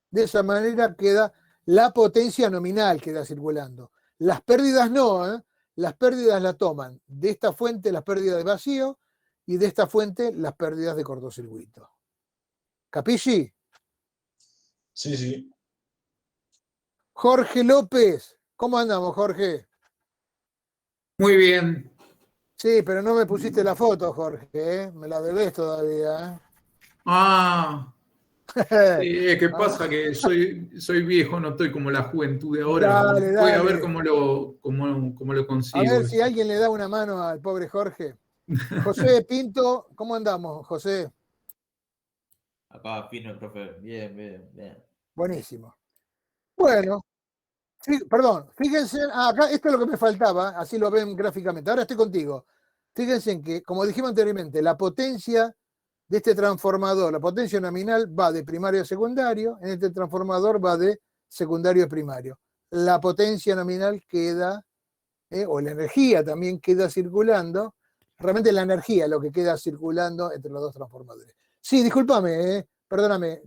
De esa manera queda la potencia nominal queda circulando. Las pérdidas no, las pérdidas la toman de esta fuente las pérdidas de vacío y de esta fuente las pérdidas de cortocircuito. ¿Capisci?
Sí, sí.
Jorge López, ¿cómo andamos, Jorge?
Muy bien.
Sí, pero no me pusiste la foto, Jorge, me la debes todavía.
Ah, ¿qué pasa? Que soy viejo, no estoy como la juventud de ahora.
Dale,
Voy a
dale.
ver cómo lo
A
consigo.
ver si alguien le da una mano al pobre Jorge. José Pinto, ¿cómo andamos, José?
Acá, fino, profe. Bien, bien, bien.
Buenísimo. Bueno, perdón, fíjense, acá esto es lo que me faltaba, así lo ven gráficamente. Ahora estoy contigo. Fíjense en que, como dijimos anteriormente, la potencia de este transformador, la potencia nominal va de primario a secundario, en este transformador va de secundario a primario. La potencia nominal queda, o la energía también queda circulando, realmente la energía es lo que queda circulando entre los dos transformadores. Sí, discúlpame, perdóname.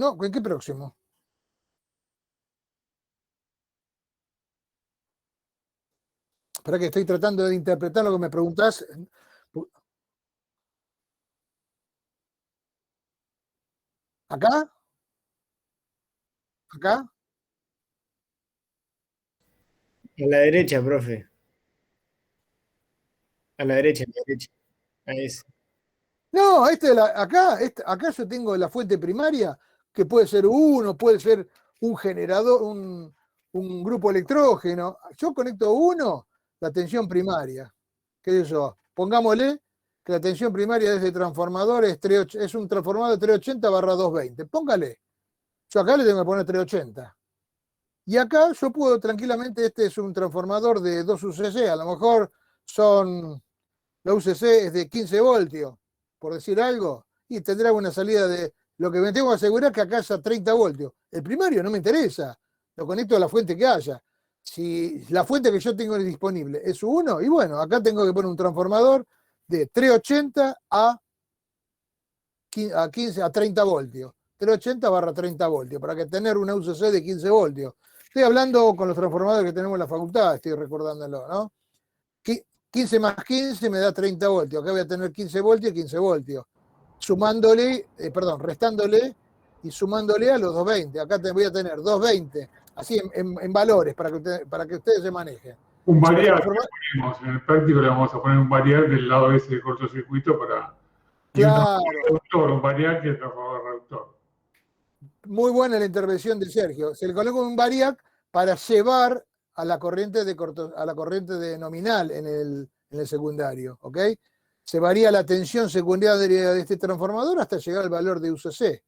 No, ¿en qué próximo? Espera que estoy tratando de interpretar lo que me preguntás. ¿Acá? ¿Acá?
A la derecha, profe. A la derecha, a la derecha. Ahí es.
No, acá yo tengo la fuente primaria, que puede ser uno, puede ser un generador, un grupo electrógeno. Yo conecto uno, la tensión primaria. ¿Qué es eso? Pongámosle que la tensión primaria de ese transformador es un transformador de 380/220. Póngale. Yo acá le tengo que poner 380. Y acá yo puedo tranquilamente, este es un transformador de 2 UCC, a lo mejor la UCC es de 15 voltios, por decir algo, y tendrá una salida de, lo que me tengo que asegurar es que acá haya 30 voltios. El primario no me interesa, lo conecto a la fuente que haya. Si la fuente que yo tengo disponible es 1, y bueno, acá tengo que poner un transformador de 380 a 30 voltios. 380/30 voltios, para que tener una UCC de 15 voltios. Estoy hablando con los transformadores que tenemos en la facultad, estoy recordándolo, ¿no? 15 más 15 me da 30 voltios. Acá voy a tener 15 voltios y 15 voltios. Restándole y sumándole a los 220. Acá voy a tener 220, así en valores, para que ustedes se manejen.
Un variar, en el práctico le vamos a poner un variar del lado ese de cortocircuito para...
Claro.
Un variar que es transformador reductor.
Muy buena la intervención de Sergio. Se le coloca un variac para llevar a la corriente de nominal en el secundario, ¿ok? Se varía la tensión secundaria de este transformador hasta llegar al valor de UCC,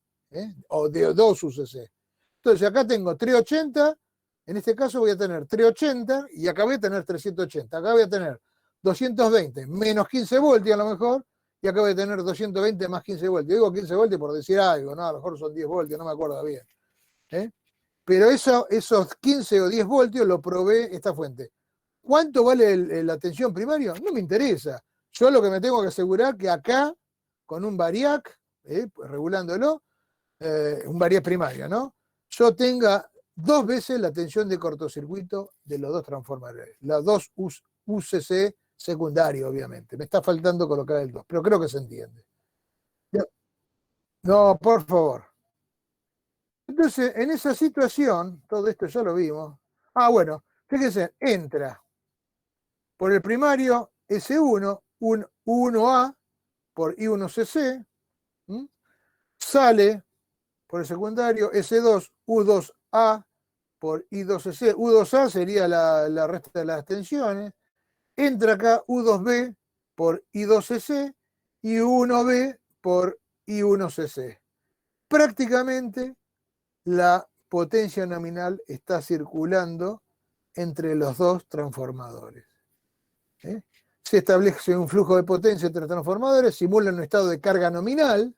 o de 2 UCC. Entonces acá tengo 380, en este caso voy a tener 380 y acá voy a tener 380. Acá voy a tener 220 menos 15 voltios a lo mejor, y acá voy a tener 220 más 15 voltios. Digo 15 voltios por decir algo, ¿no? A lo mejor son 10 voltios, no me acuerdo bien. Pero esos 15 o 10 voltios lo provee esta fuente. ¿Cuánto vale la tensión primaria? No me interesa. Yo lo que me tengo que asegurar que acá, con un variac, regulándolo, un variac primario, ¿no? Yo tenga 2 veces la tensión de cortocircuito de los 2 transformadores. Las 2 UCC secundario, obviamente. Me está faltando colocar el 2, pero creo que se entiende. No, por favor. Entonces, en esa situación, todo esto ya lo vimos. Bueno, fíjense, entra por el primario S1, un 1A por I1CC, sale por el secundario S2, U2A por I2CC. U2A sería la resta de las tensiones. Entra acá U2B por I2CC y U1B por I1CC. Prácticamente la potencia nominal está circulando entre los 2 transformadores. Se establece un flujo de potencia entre transformadores, simulan un estado de carga nominal,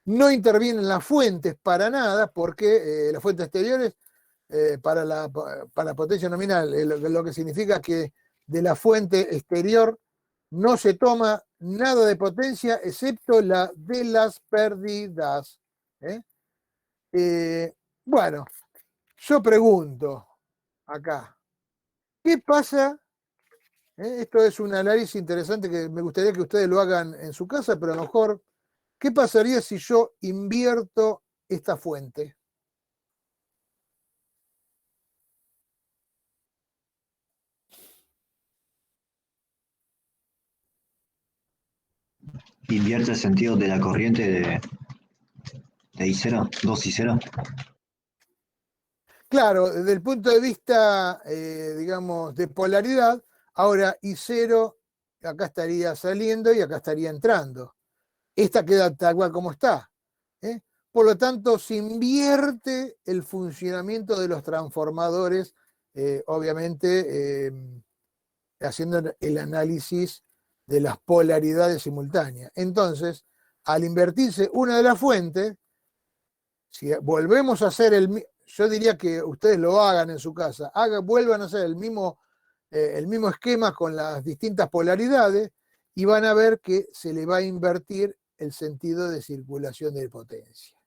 no intervienen las fuentes para nada, porque las fuentes exteriores para la potencia nominal, lo que significa que de la fuente exterior no se toma nada de potencia excepto la de las pérdidas. Bueno, yo pregunto acá, ¿qué pasa? Esto es un análisis interesante que me gustaría que ustedes lo hagan en su casa, pero a lo mejor, ¿qué pasaría si yo invierto esta fuente?
¿Invierte el sentido de la corriente de I0, 2 y 0?
Claro, desde el punto de vista, digamos, de polaridad, ahora I0 acá estaría saliendo y acá estaría entrando. Esta queda tal cual como está. Por lo tanto, se invierte el funcionamiento de los transformadores, obviamente haciendo el análisis de las polaridades simultáneas. Entonces, al invertirse una de las fuentes, si volvemos a hacer yo diría que ustedes lo hagan en su casa, vuelvan a hacer el mismo esquema con las distintas polaridades y van a ver que se le va a invertir el sentido de circulación de potencia.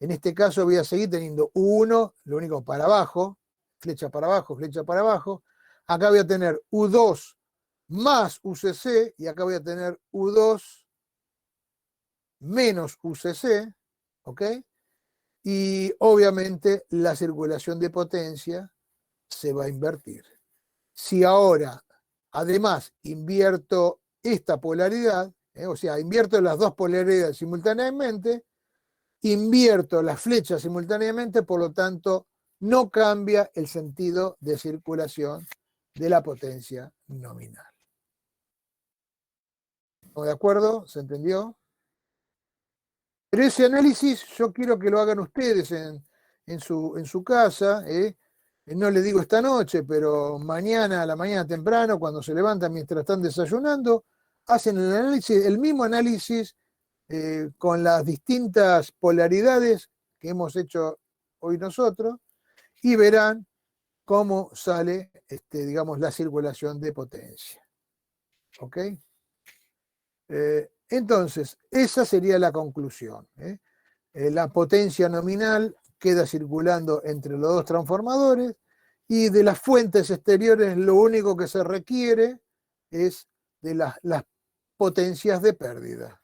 En este caso voy a seguir teniendo U1, lo único para abajo, flecha para abajo, flecha para abajo. Acá voy a tener U2 más UCC y acá voy a tener U2 menos UCC, ¿ok? Y obviamente la circulación de potencia se va a invertir. Si ahora, además, invierto esta polaridad, o sea, invierto las dos polaridades simultáneamente, invierto las flechas simultáneamente, por lo tanto, no cambia el sentido de circulación de la potencia nominal. ¿Estamos de acuerdo? ¿Se entendió? Pero ese análisis yo quiero que lo hagan ustedes en su casa. No les digo esta noche, pero mañana, a la mañana temprano, cuando se levantan mientras están desayunando, hacen el mismo análisis con las distintas polaridades que hemos hecho hoy nosotros y verán cómo sale, digamos, la circulación de potencia. ¿Ok? Entonces, esa sería la conclusión. La potencia nominal queda circulando entre los dos transformadores y de las fuentes exteriores lo único que se requiere es de las potencias de pérdida.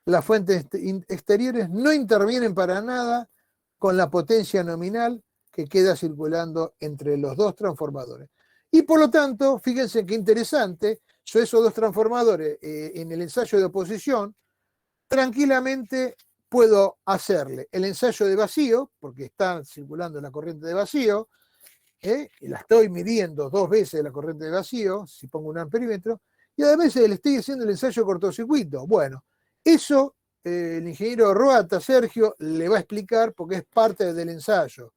Las fuentes exteriores no intervienen para nada con la potencia nominal que queda circulando entre los dos transformadores. Y por lo tanto, fíjense qué interesante, yo esos dos transformadores en el ensayo de oposición, tranquilamente puedo hacerle el ensayo de vacío, porque está circulando la corriente de vacío, y la estoy midiendo 2 veces la corriente de vacío, si pongo un amperímetro, y además le estoy haciendo el ensayo de cortocircuito. Bueno, eso el ingeniero Roata, Sergio, le va a explicar porque es parte del ensayo.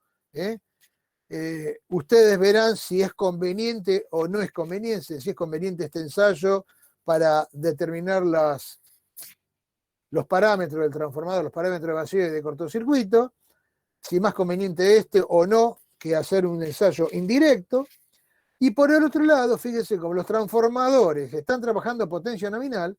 Ustedes verán si es conveniente o no es conveniente, si es conveniente este ensayo para determinar los parámetros del transformador, los parámetros de vacío y de cortocircuito, si es más conveniente este o no que hacer un ensayo indirecto. Y por el otro lado, fíjense, como los transformadores están trabajando a potencia nominal,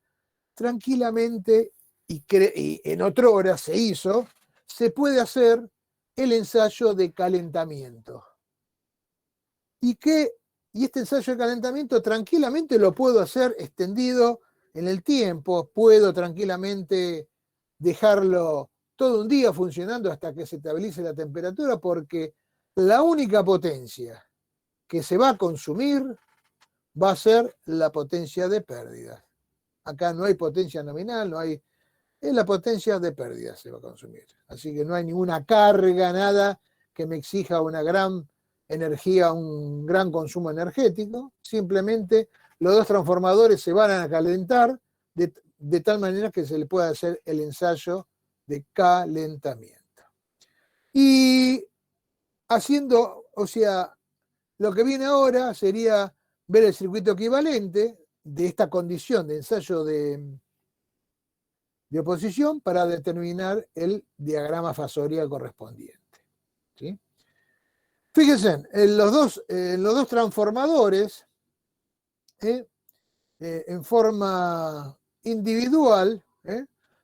tranquilamente, y en otra hora se hizo, se puede hacer el ensayo de calentamiento. Y este ensayo de calentamiento tranquilamente lo puedo hacer extendido en el tiempo, puedo tranquilamente dejarlo todo un día funcionando hasta que se estabilice la temperatura, porque la única potencia que se va a consumir va a ser la potencia de pérdida. Acá no hay potencia nominal, es la potencia de pérdida se va a consumir. Así que no hay ninguna carga, nada que me exija una gran energía, un gran consumo energético. Simplemente los dos transformadores se van a calentar de tal manera que se le pueda hacer el ensayo de calentamiento. Y haciendo, o sea, lo que viene ahora sería ver el circuito equivalente de esta condición de ensayo de oposición para determinar el diagrama fasorial correspondiente. ¿Sí? Fíjense, en los dos transformadores, en forma individual,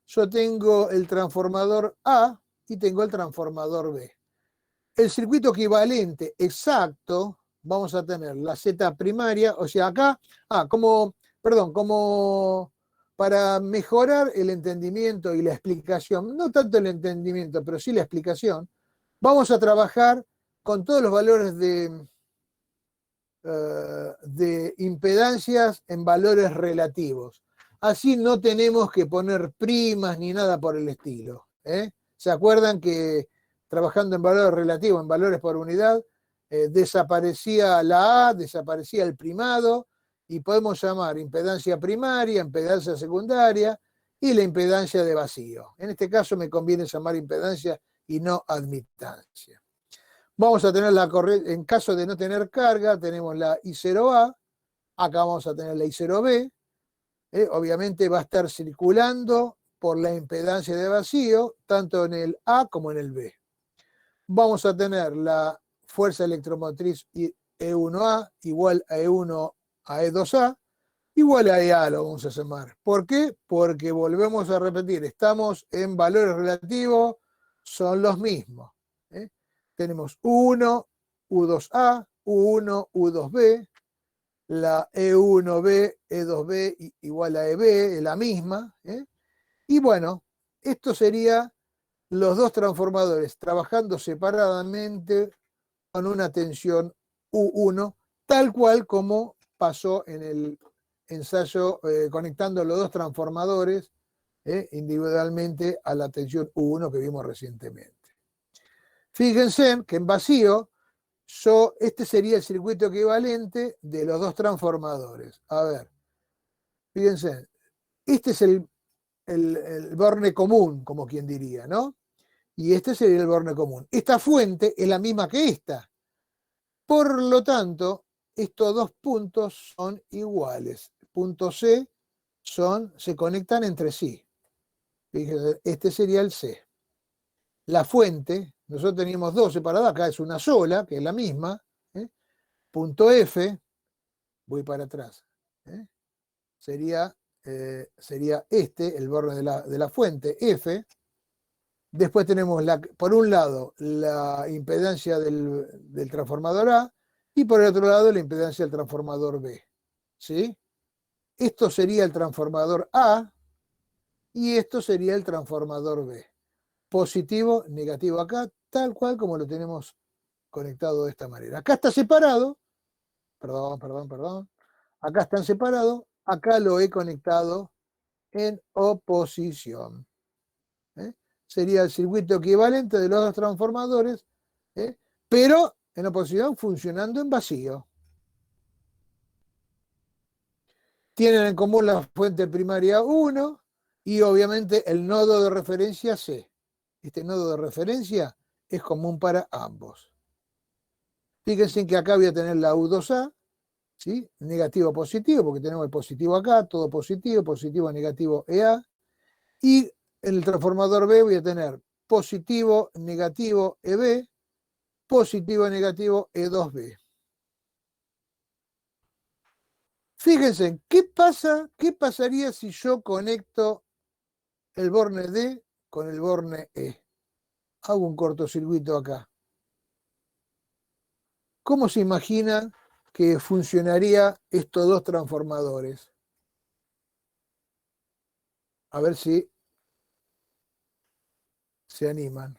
yo tengo el transformador A y tengo el transformador B. El circuito equivalente exacto, vamos a tener la Z primaria, o sea, acá, como para mejorar el entendimiento y la explicación, no tanto el entendimiento, pero sí la explicación, vamos a trabajar con todos los valores de impedancias en valores relativos. Así no tenemos que poner primas ni nada por el estilo. ¿Se acuerdan que trabajando en valores relativos, en valores por unidad, desaparecía la A, desaparecía el primado, y podemos llamar impedancia primaria, impedancia secundaria y la impedancia de vacío. En este caso me conviene llamar impedancia y no admitancia. Vamos a tener la corriente, en caso de no tener carga, tenemos la I0A, acá vamos a tener la I0B, obviamente va a estar circulando por la impedancia de vacío, tanto en el A como en el B. Vamos a tener la fuerza electromotriz E1A igual a E1 a E2A, igual a EA lo vamos a llamar. ¿Por qué? Porque volvemos a repetir, estamos en valores relativos son los mismos. Tenemos U1, U2A, U1, U2B, la E1B, E2B igual a EB, es la misma. Y bueno, esto sería los dos transformadores trabajando separadamente con una tensión U1, tal cual como pasó en el ensayo conectando los dos transformadores individualmente a la tensión U1 que vimos recientemente. Fíjense que en vacío, este sería el circuito equivalente de los dos transformadores. A ver, fíjense, este es el borne común, como quien diría, ¿no? Y este sería el borne común. Esta fuente es la misma que esta. Por lo tanto, estos dos puntos son iguales. Punto C se conectan entre sí. Fíjense, este sería el C. La fuente, nosotros teníamos dos separadas, acá es una sola, que es la misma. Punto F, voy para atrás. Sería este, el borne de la fuente, F. Después tenemos, por un lado, la impedancia del transformador A y por el otro lado la impedancia del transformador B. ¿Sí? Esto sería el transformador A y esto sería el transformador B. Positivo, negativo acá, tal cual como lo tenemos conectado de esta manera. Acá está separado, perdón. Acá están separados, acá lo he conectado en oposición. Sería el circuito equivalente de los dos transformadores, pero en oposición funcionando en vacío. Tienen en común la fuente primaria 1 y obviamente el nodo de referencia C. Este nodo de referencia es común para ambos. Fíjense que acá voy a tener la U2A, ¿sí? Negativo positivo, porque tenemos el positivo acá, todo positivo, negativo EA, y en el transformador B voy a tener positivo, negativo EB, positivo, negativo E2B. Fíjense, ¿qué pasaría si yo conecto el borne D con el borne E? Hago un cortocircuito acá. ¿Cómo se imaginan que funcionaría estos dos transformadores? A ver si se animan.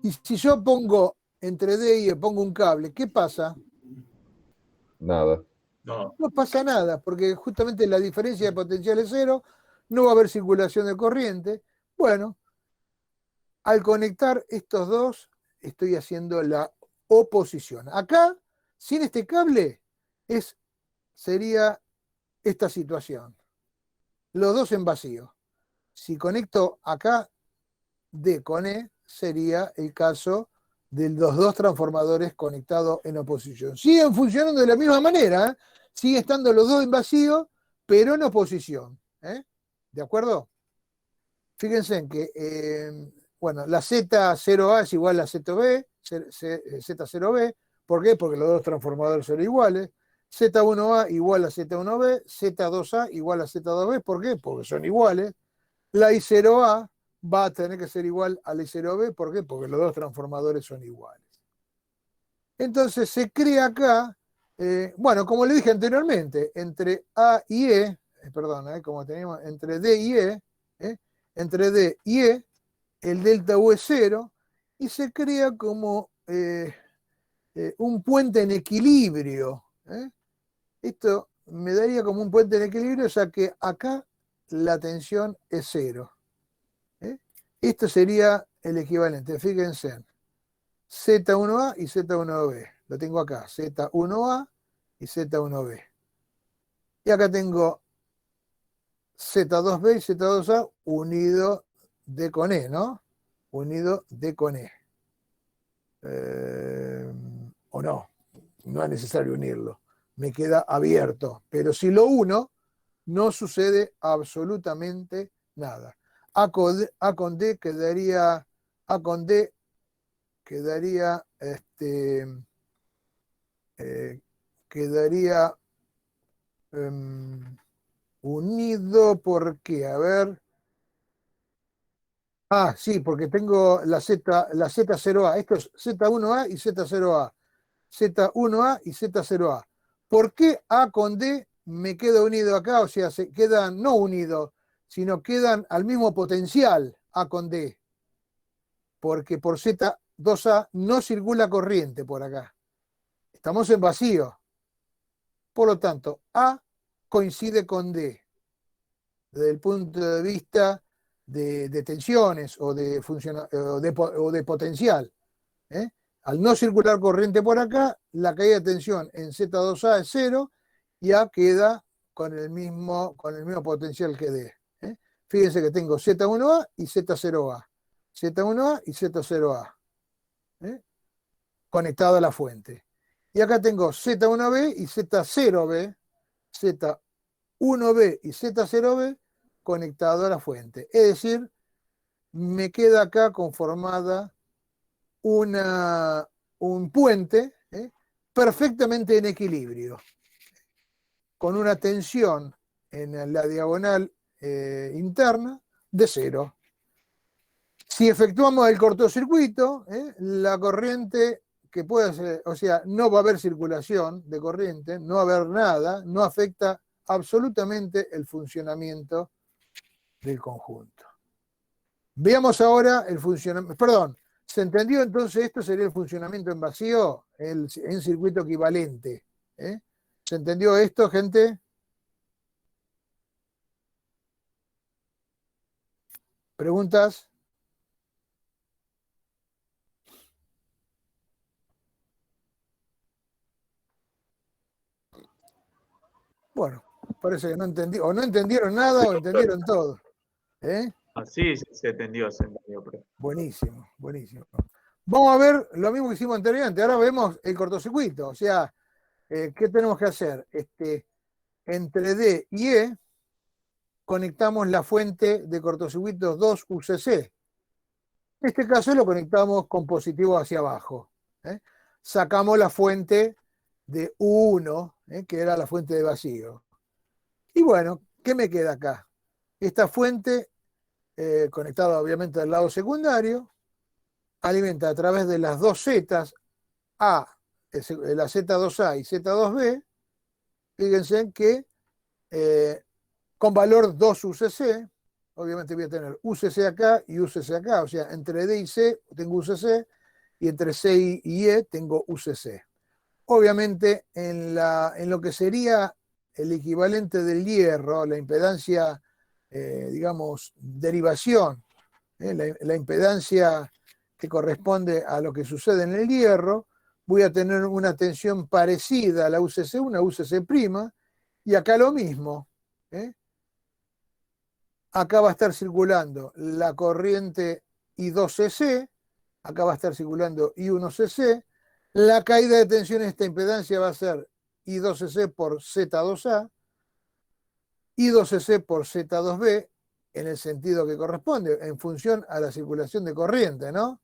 Y si yo pongo entre D y E, pongo un cable, ¿qué pasa?
Nada.
No.
No pasa nada, porque justamente la diferencia de potencial es cero, no va a haber circulación de corriente. Bueno, al conectar estos dos, estoy haciendo la oposición. Acá, sin este cable, sería esta situación. Los dos en vacío. Si conecto acá D con E, sería el caso de los dos transformadores conectados en oposición. Siguen funcionando de la misma manera, ¿eh? Siguen estando los dos en vacío, pero en oposición. ¿De acuerdo? Fíjense en que, bueno, la Z0A es igual a Z0B, Z0B. ¿Por qué? Porque los dos transformadores son iguales. Z1A igual a Z1B, Z2A igual a Z2B. ¿Por qué? Porque son iguales. La I0A va a tener que ser igual a la I0B. ¿Por qué? Porque los dos transformadores son iguales. Entonces se crea acá, bueno, como le dije anteriormente, entre A y E, como tenemos entre D y E, entre D y E, el delta U es 0, y se crea como un puente en equilibrio. Esto me daría como un puente en equilibrio, o sea que acá la tensión es 0. Esto sería el equivalente, fíjense, Z1A y Z1B. Lo tengo acá, Z1A y Z1B. Y acá tengo Z2B y Z2A unido D con E, ¿no? Unido D con E. O no es necesario unirlo. Me queda abierto. Pero si lo uno, no sucede absolutamente nada. A con D quedaría, A con D quedaría, quedaría unido, ¿por qué? A ver. Sí, porque tengo la Z0A. Esto es Z1A y Z0A. Z1A y Z0A. ¿Por qué A con D me queda unido acá? O sea, se quedan no unidos, sino quedan al mismo potencial A con D. Porque por Z2A no circula corriente por acá. Estamos en vacío. Por lo tanto, A coincide con D. Desde el punto de vista de tensiones o de potencial. Al no circular corriente por acá, la caída de tensión en Z2A es 0 y A queda con el mismo potencial que D. Fíjense que tengo Z1A y Z0A. Z1A y Z0A. Conectado a la fuente. Y acá tengo Z1B y Z0B. Z1B y Z0B conectado a la fuente. Es decir, me queda acá conformada un puente perfectamente en equilibrio, con una tensión en la diagonal interna de 0. Si efectuamos el cortocircuito, la corriente que puede ser, o sea, no va a haber circulación de corriente, no va a haber nada, no afecta absolutamente el funcionamiento del conjunto. Veamos ahora el funcionamiento, perdón, ¿se entendió entonces? Esto sería el funcionamiento en vacío, en circuito equivalente. ¿Se entendió esto, gente? ¿Preguntas? Bueno, parece que no entendí, o no entendieron nada o entendieron todo.
Sí, se entendió, profe.
Buenísimo, buenísimo. Vamos a ver lo mismo que hicimos anteriormente. Ahora vemos el cortocircuito. O sea, ¿qué tenemos que hacer? Entre D y E conectamos la fuente de cortocircuito 2 UCC. En este caso lo conectamos con positivo hacia abajo. Sacamos la fuente de U1, que era la fuente de vacío. Y bueno, ¿qué me queda acá? Esta fuente, conectada obviamente al lado secundario, alimenta a través de las dos zetas, la Z2A y Z2B, fíjense que con valor 2 UCC, obviamente voy a tener UCC acá y UCC acá, o sea, entre D y C tengo UCC, y entre C y E tengo UCC. Obviamente, en lo que sería el equivalente del hierro, la impedancia, digamos, derivación, la impedancia que corresponde a lo que sucede en el hierro, voy a tener una tensión parecida a la UCC, una UCC', y acá lo mismo. Acá va a estar circulando la corriente I2CC, acá va a estar circulando I1CC, la caída de tensión en esta impedancia va a ser I2CC por Z2A, I2CC por Z2B, en el sentido que corresponde, en función a la circulación de corriente, ¿no?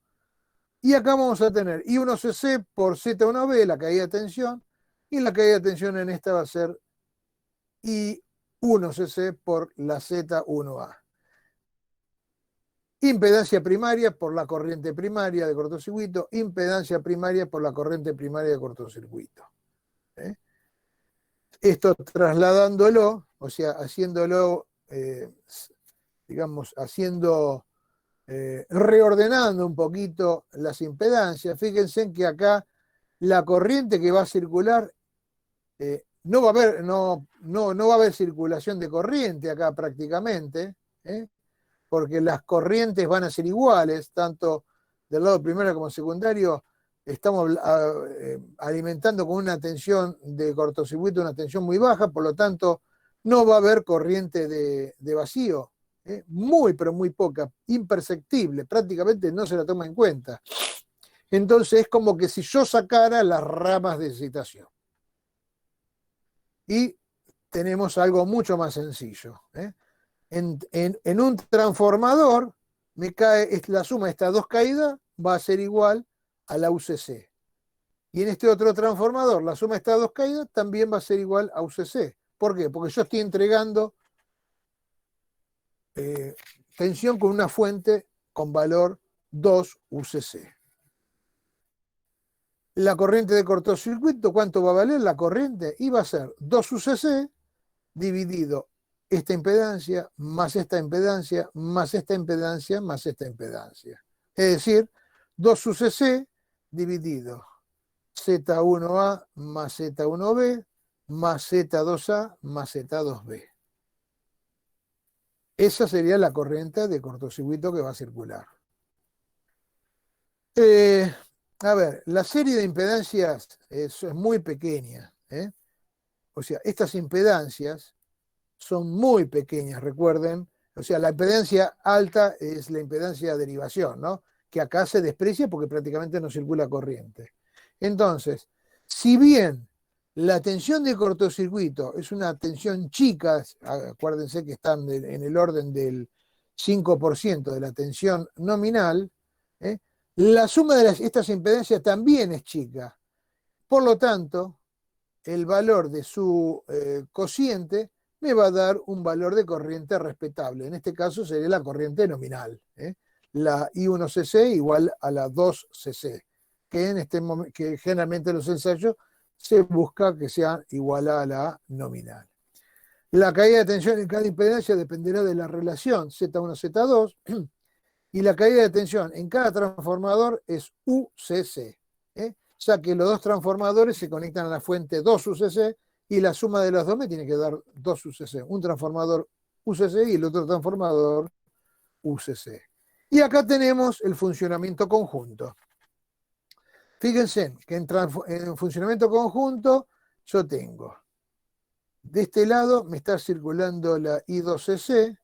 Y acá vamos a tener I1CC por Z1B, la caída de tensión, y la caída de tensión en esta va a ser I1CC por la Z1A. Impedancia primaria por la corriente primaria de cortocircuito, impedancia primaria por la corriente primaria de cortocircuito. Esto trasladándolo, o sea, haciéndolo, digamos, reordenando un poquito las impedancias. Fíjense en que acá la corriente que va a circular, no va a haber circulación de corriente acá prácticamente, porque las corrientes van a ser iguales, tanto del lado primario como secundario. Estamos alimentando con una tensión de cortocircuito, una tensión muy baja, por lo tanto no va a haber corriente de vacío. Muy, pero muy poca, imperceptible, prácticamente no se la toma en cuenta. Entonces es como que si yo sacara las ramas de excitación. Y tenemos algo mucho más sencillo. En un transformador, la suma de estas dos caídas va a ser igual a la UCC. Y en este otro transformador, la suma de estas dos caídas también va a ser igual a UCC. ¿Por qué? Porque yo estoy entregando tensión con una fuente con valor 2 UCC. La corriente de cortocircuito, ¿cuánto va a valer la corriente? Y va a ser 2 UCC dividido esta impedancia, más esta impedancia, más esta impedancia, más esta impedancia. Es decir, 2 UCC dividido Z1A más Z1B más Z2A más Z2B. Esa sería la corriente de cortocircuito que va a circular. A ver, la serie de impedancias es muy pequeña. O sea, estas impedancias son muy pequeñas, recuerden. O sea, la impedancia alta es la impedancia de derivación, ¿no? Que acá se desprecia porque prácticamente no circula corriente. Entonces, si bien la tensión de cortocircuito es una tensión chica, acuérdense que están en el orden del 5% de la tensión nominal, la suma de estas impedancias también es chica. Por lo tanto, el valor de su cociente me va a dar un valor de corriente respetable. En este caso sería la corriente nominal. La I1cc igual a la 2cc, que generalmente en los ensayos se busca que sea igual a la nominal. La caída de tensión en cada impedancia dependerá de la relación Z1-Z2 y la caída de tensión en cada transformador es UCC, ya que los dos transformadores se conectan a la fuente 2 UCC y la suma de los dos me tiene que dar 2 UCC, un transformador UCC y el otro transformador UCC. Y acá tenemos el funcionamiento conjunto. Fíjense que en funcionamiento conjunto yo tengo, de este lado me está circulando la I2cc,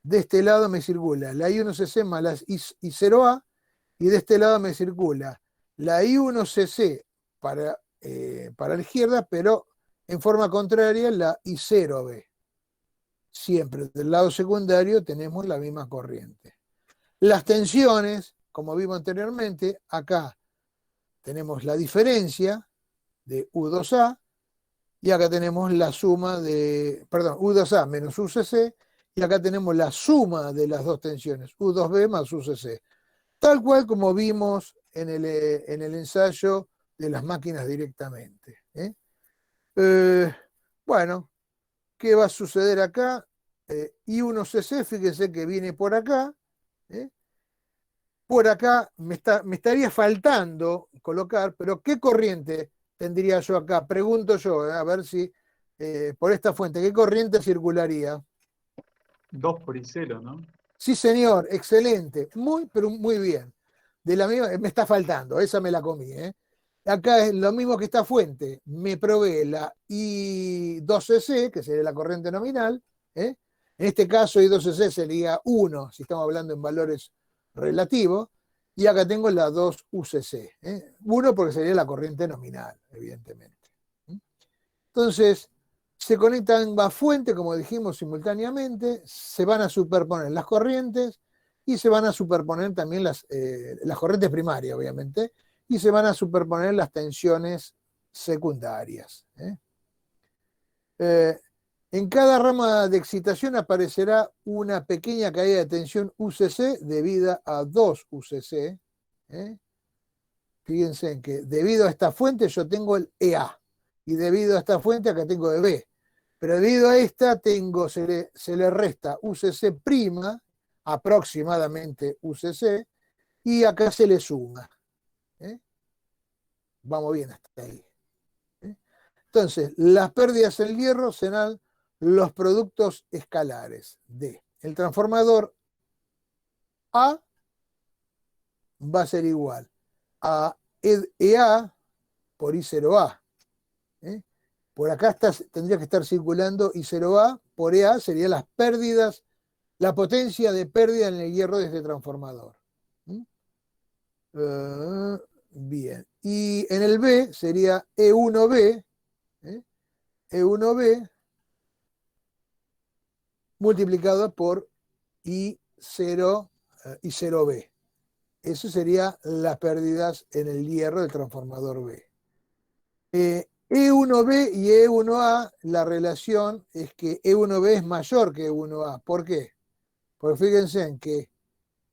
de este lado me circula la I1cc más la I0A, y de este lado me circula la I1cc para la izquierda, pero en forma contraria la I0B. Siempre del lado secundario tenemos la misma corriente. Las tensiones, como vimos anteriormente, acá tenemos la diferencia de U2A y acá tenemos la suma de, perdón, U2A menos UCC y acá tenemos la suma de las dos tensiones, U2B más UCC. Tal cual como vimos en el ensayo de las máquinas directamente. Bueno, ¿qué va a suceder acá? I1cc, fíjense que viene por acá. Por acá me estaría faltando colocar, pero ¿qué corriente tendría yo acá? Pregunto yo, a ver si por esta fuente, ¿qué corriente circularía?
2 por I0, ¿no?
Sí, señor, excelente. Pero muy bien. De la misma, me está faltando, esa me la comí. Acá es lo mismo que esta fuente. Me provee la I2cc, que sería la corriente nominal. En este caso, I2cc sería 1, si estamos hablando en valores relativos. Y acá tengo la 2 UCC. 1 porque sería la corriente nominal, evidentemente. Entonces, se conectan ambas fuentes, como dijimos, simultáneamente, se van a superponer las corrientes y se van a superponer también las corrientes primarias, obviamente, y se van a superponer las tensiones secundarias. En cada rama de excitación aparecerá una pequeña caída de tensión UCC debida a 2 UCC. Fíjense que debido a esta fuente yo tengo el EA, y debido a esta fuente acá tengo el B. Pero debido a esta se le resta UCC', aproximadamente UCC, y acá se le suma. Vamos bien hasta ahí. Entonces, las pérdidas en hierro serán los productos escalares de el transformador A va a ser igual a EA por I0A. Por acá tendría que estar circulando I0A por EA serían las pérdidas, la potencia de pérdida en el hierro de este transformador. Bien. Y en el B sería E1B, E1B multiplicado por I0B. Eso sería las pérdidas en el hierro del transformador B. E1B y E1A, la relación es que E1B es mayor que E1A. ¿Por qué? Porque fíjense en que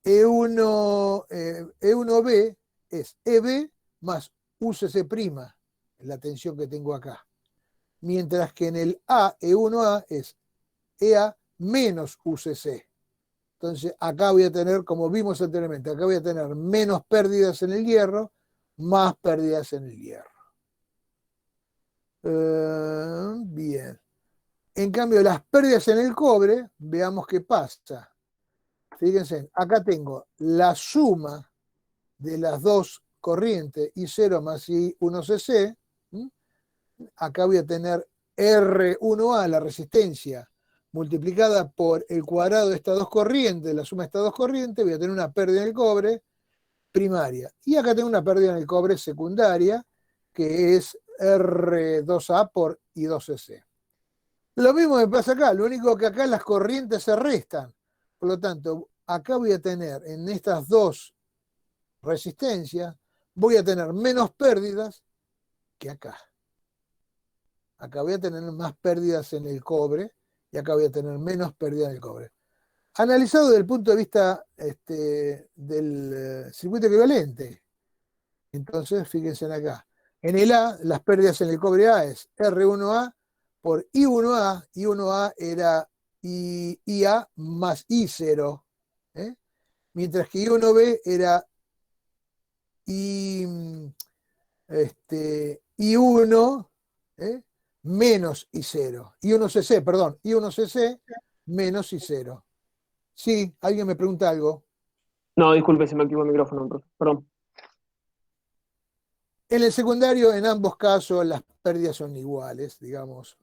E1B es EB más UCC', la tensión que tengo acá. Mientras que en el A, E1A es EA menos UCC. Entonces acá voy a tener, como vimos anteriormente, acá voy a tener menos pérdidas en el hierro, más pérdidas en el hierro. Bien. En cambio, las pérdidas en el cobre, veamos qué pasa. Fíjense, acá tengo la suma de las dos corrientes, I0 más I1CC. Acá voy a tener R1A, la resistencia, multiplicada por el cuadrado de estas dos corrientes, la suma de estas dos corrientes, voy a tener una pérdida en el cobre primaria. Y acá tengo una pérdida en el cobre secundaria, que es R2A por I2CC. Lo mismo me pasa acá, lo único que acá las corrientes se restan. Por lo tanto, acá voy a tener en estas dos resistencias, voy a tener menos pérdidas que acá. Acá voy a tener más pérdidas en el cobre y acá voy a tener menos pérdidas en el cobre. Analizado desde el punto de vista del circuito equivalente. Entonces, fíjense en acá. En el A, las pérdidas en el cobre A es R1A por I1A. I1A era IA más I0. Mientras que I1B era I1 menos I0. I1CC, perdón. I1CC menos I0. Sí, ¿alguien me pregunta algo?
No, disculpe, se me activó el micrófono, profe. Perdón.
En el secundario, en ambos casos, las pérdidas son iguales, digamos.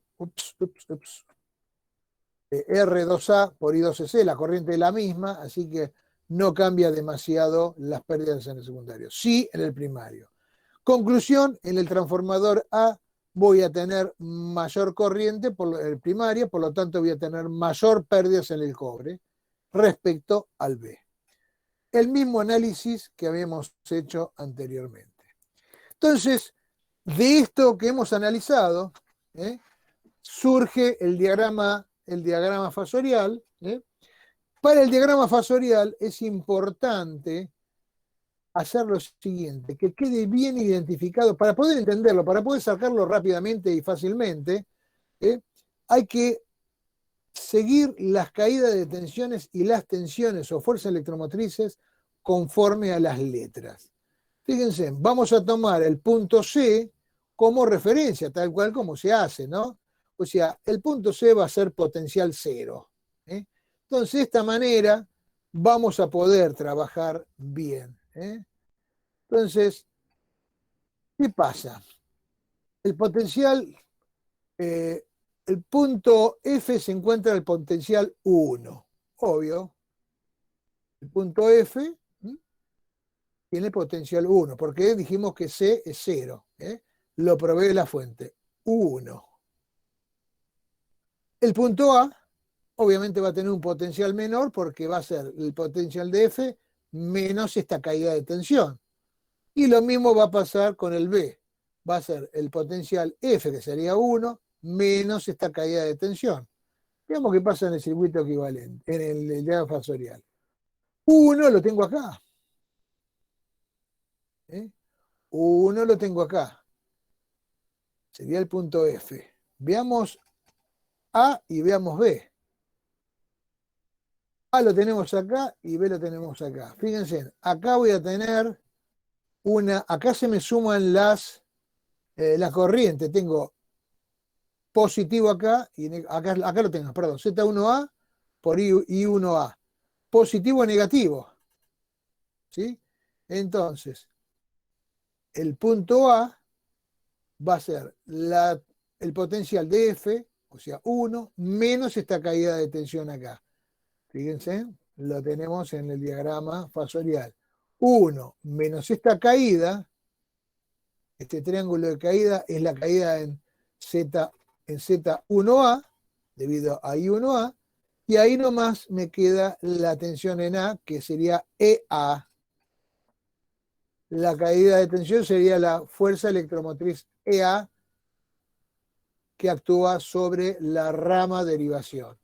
R2A por I2CC, la corriente es la misma, así que no cambia demasiado las pérdidas en el secundario. Sí en el primario. Conclusión, en el transformador A voy a tener mayor corriente por el primario, por lo tanto voy a tener mayor pérdidas en el cobre respecto al B. El mismo análisis que habíamos hecho anteriormente. Entonces, de esto que hemos analizado, surge el diagrama fasorial. Para el diagrama fasorial es importante hacer lo siguiente, que quede bien identificado, para poder entenderlo, para poder sacarlo rápidamente y fácilmente, hay que seguir las caídas de tensiones y las tensiones o fuerzas electromotrices conforme a las letras. Fíjense, vamos a tomar el punto C como referencia, tal cual como se hace, ¿no? O sea, el punto C va a ser potencial cero. Entonces, de esta manera vamos a poder trabajar bien. Entonces, ¿qué pasa? El potencial, el punto F se encuentra en el potencial 1, obvio. El punto F tiene potencial 1, porque dijimos que C es 0. Lo provee la fuente, 1. El punto A, obviamente va a tener un potencial menor porque va a ser el potencial de F menos esta caída de tensión. Y lo mismo va a pasar con el B. Va a ser el potencial F, que sería 1, menos esta caída de tensión. Veamos qué pasa en el circuito equivalente, en el diagrama fasorial. 1 lo tengo acá. 1 lo tengo acá. Sería el punto F. Veamos A y veamos B. A lo tenemos acá y B lo tenemos acá. Fíjense, acá voy a tener acá se me suman las corrientes. Tengo positivo acá y acá lo tengo, perdón, Z1A por I1A. Positivo o negativo. ¿Sí? Entonces, el punto A va a ser el potencial de F O sea, 1 menos esta caída de tensión acá. Fíjense, lo tenemos en el diagrama fasorial. 1 menos esta caída, este triángulo de caída es la caída en Z1A, debido a I1A, y ahí nomás me queda la tensión en A, que sería EA. La caída de tensión sería la fuerza electromotriz EA que actúa sobre la rama derivación.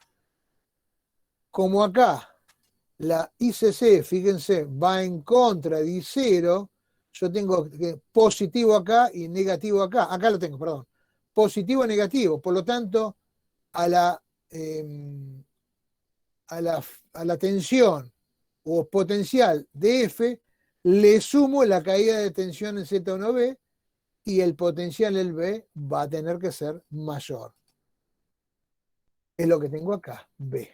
Como acá la ICC, fíjense, va en contra de I0, yo tengo positivo acá y negativo acá. Acá lo tengo, perdón. Positivo y negativo. Por lo tanto, a la tensión o potencial de F le sumo la caída de tensión en Z1B y el potencial en B va a tener que ser mayor. Es lo que tengo acá, B.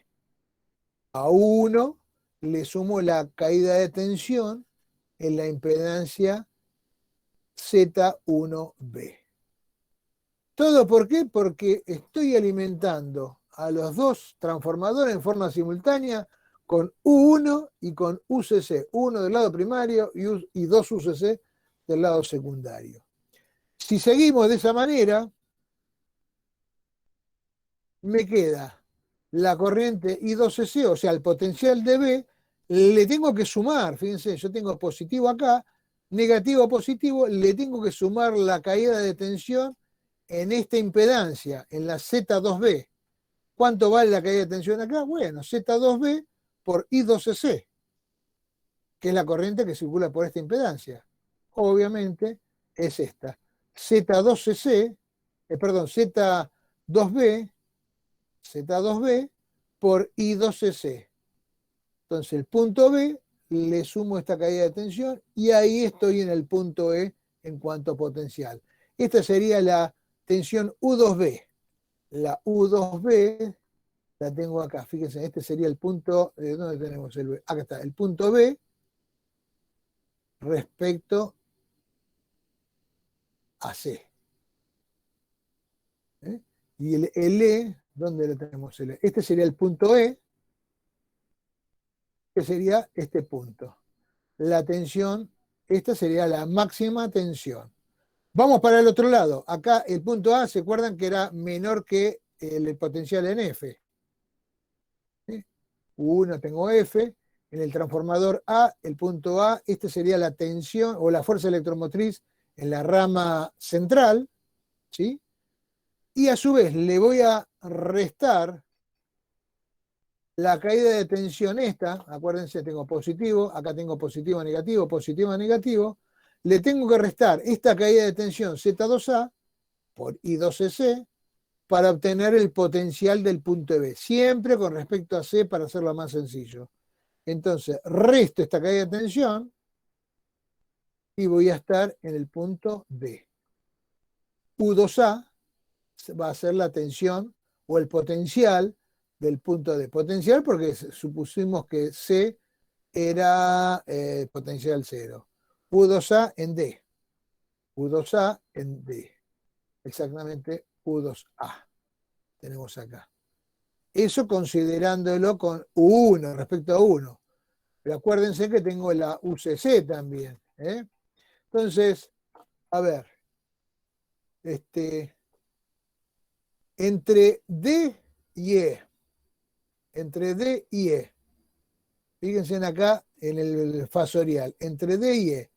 A 1 le sumo la caída de tensión en la impedancia Z1B. ¿Todo por qué? Porque estoy alimentando a los dos transformadores en forma simultánea con U1 y con UCC, uno del lado primario y dos UCC del lado secundario. Si seguimos de esa manera, me queda la corriente I2C, o sea, el potencial de B, le tengo que sumar, fíjense, yo tengo positivo acá, negativo positivo, le tengo que sumar la caída de tensión en esta impedancia, en la Z2B. ¿Cuánto vale la caída de tensión acá? Bueno, Z2B por I2C, que es la corriente que circula por esta impedancia. Obviamente es esta. Z2B por I2C. Entonces el punto B le sumo esta caída de tensión y ahí estoy en el punto E en cuanto a potencial. Esta sería la tensión U2B. La U2B la tengo acá. Fíjense, este sería el punto. ¿Dónde tenemos el B? Acá está, el punto B respecto a C. Y el E, ¿dónde lo tenemos? El E? Este sería el punto E, que sería este punto. La tensión, esta sería la máxima tensión. Vamos para el otro lado. Acá el punto A, ¿se acuerdan que era menor que el potencial en F? ¿Sí? U1 tengo F. En el transformador A, el punto A, este sería la tensión o la fuerza electromotriz en la rama central, ¿sí? Y a su vez le voy a restar la caída de tensión esta, acuérdense, tengo positivo, acá tengo positivo, negativo, le tengo que restar esta caída de tensión Z2A por I2C para obtener el potencial del punto B, siempre con respecto a C para hacerlo más sencillo. Entonces, resto esta caída de tensión y voy a estar en el punto D. U2A va a ser la tensión o el potencial del punto D. Potencial porque supusimos que C era potencial 0. U2A en D. U2A en D. Exactamente U2A. Tenemos acá. Eso considerándolo con U1 respecto a 1. Pero acuérdense que tengo la UCC también. Entonces, a ver. Entre D y E. Entre D y E. Fíjense acá en el fasorial. Entre D y E.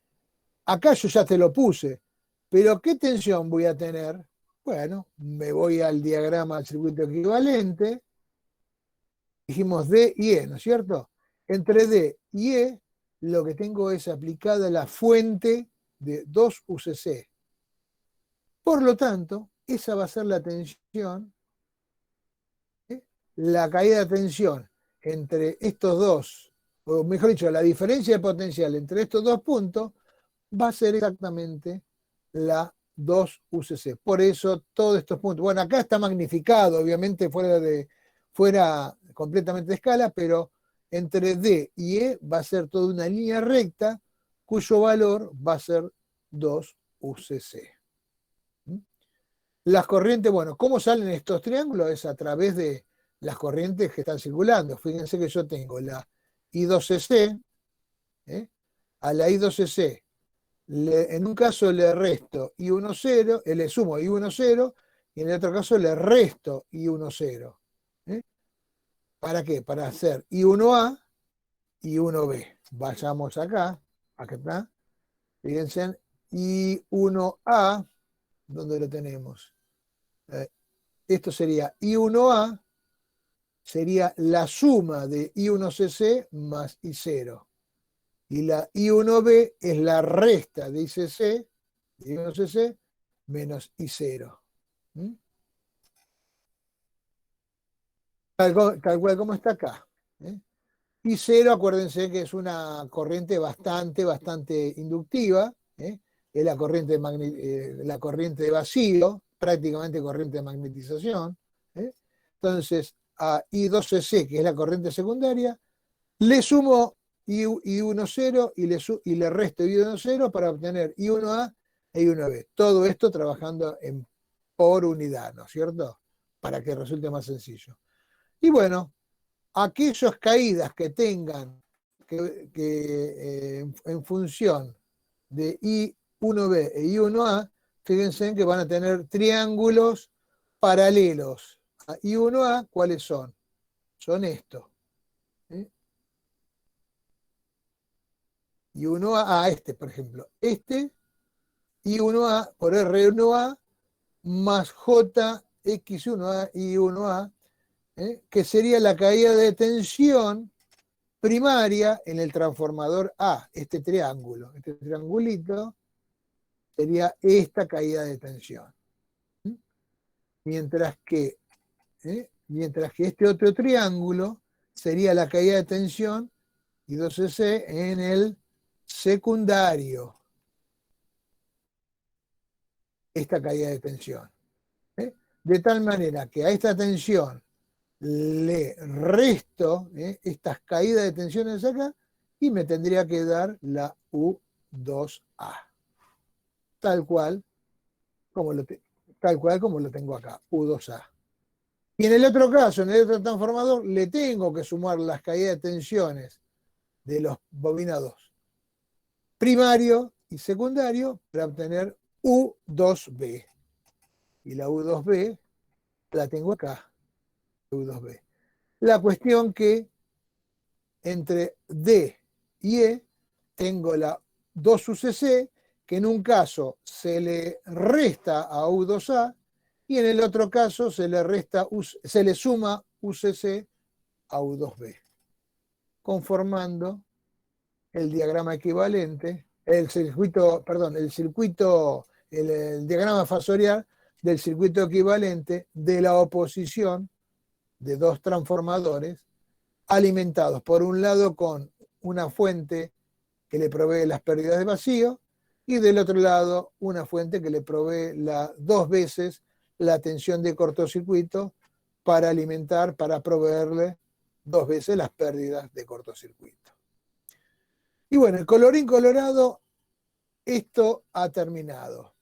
Acá yo ya te lo puse. Pero ¿qué tensión voy a tener? Bueno, me voy al diagrama del circuito equivalente. Dijimos D y E, ¿no es cierto? Entre D y E lo que tengo es aplicada la fuente de 2 UCC. Por lo tanto, esa va a ser la tensión, la caída de tensión entre estos dos, o mejor dicho, la diferencia de potencial entre estos dos puntos va a ser exactamente la 2 UCC. Por eso todos estos puntos, bueno, acá está magnificado, obviamente fuera completamente de escala, pero entre D y E va a ser toda una línea recta cuyo valor va a ser 2 UCC. Las corrientes, bueno, ¿cómo salen estos triángulos? Es a través de las corrientes que están circulando. Fíjense que yo tengo la I2CC, a la I2CC, en un caso le resto I10, le sumo I10, y en el otro caso le resto I10. ¿Para qué? Para hacer I1A y I1B. Vayamos acá está. Fíjense, I1A, ¿dónde lo tenemos? Esto sería I1A, sería la suma de I1CC más I0. Y la I1B es la resta de ICC, de I1CC, menos I0. Tal cual como está acá. I0, acuérdense que es una corriente bastante inductiva. Es la corriente de vacío, prácticamente corriente de magnetización. Entonces, a I2CC, que es la corriente secundaria, le sumo I10 y le resto I10 para obtener I1A e I1B. Todo esto trabajando por unidad, ¿no es cierto? Para que resulte más sencillo. Y bueno, aquellas caídas que tengan en función de I1B e I1A, fíjense que van a tener triángulos paralelos a I1A. ¿Cuáles son? Son estos. I1A, este, por ejemplo. Este, I1A por R1A más JX1A, I1A, que sería la caída de tensión primaria en el transformador A, este triángulo, este triangulito, sería esta caída de tensión. Mientras que este otro triángulo sería la caída de tensión I2CC en el secundario, esta caída de tensión. De tal manera que a esta tensión le resto estas caídas de tensiones acá y me tendría que dar la U2A. Tal cual como lo tengo acá, U2A. Y en el otro caso, en el otro transformador, le tengo que sumar las caídas de tensiones de los bobinados primario y secundario para obtener U2B. Y la U2B la tengo acá. U2B. La cuestión que entre D y E tengo la 2UCC, que en un caso se le resta a U2A y en el otro caso se le suma UCC a U2B, conformando el diagrama equivalente, el diagrama fasorial del circuito equivalente de la oposición de dos transformadores alimentados por un lado con una fuente que le provee las pérdidas de vacío y del otro lado una fuente que le provee dos veces la tensión de cortocircuito para proveerle dos veces las pérdidas de cortocircuito. Y bueno, el colorín colorado, esto ha terminado.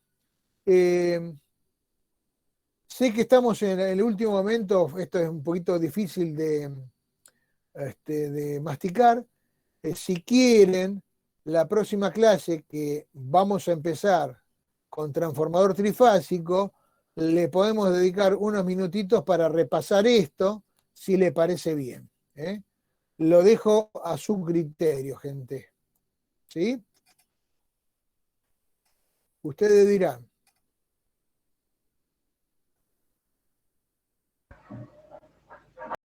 Sé que estamos en el último momento, esto es un poquito difícil de masticar. Si quieren, la próxima clase que vamos a empezar con transformador trifásico, le podemos dedicar unos minutitos para repasar esto, si le parece bien. Lo dejo a su criterio, gente. ¿Sí? Ustedes dirán.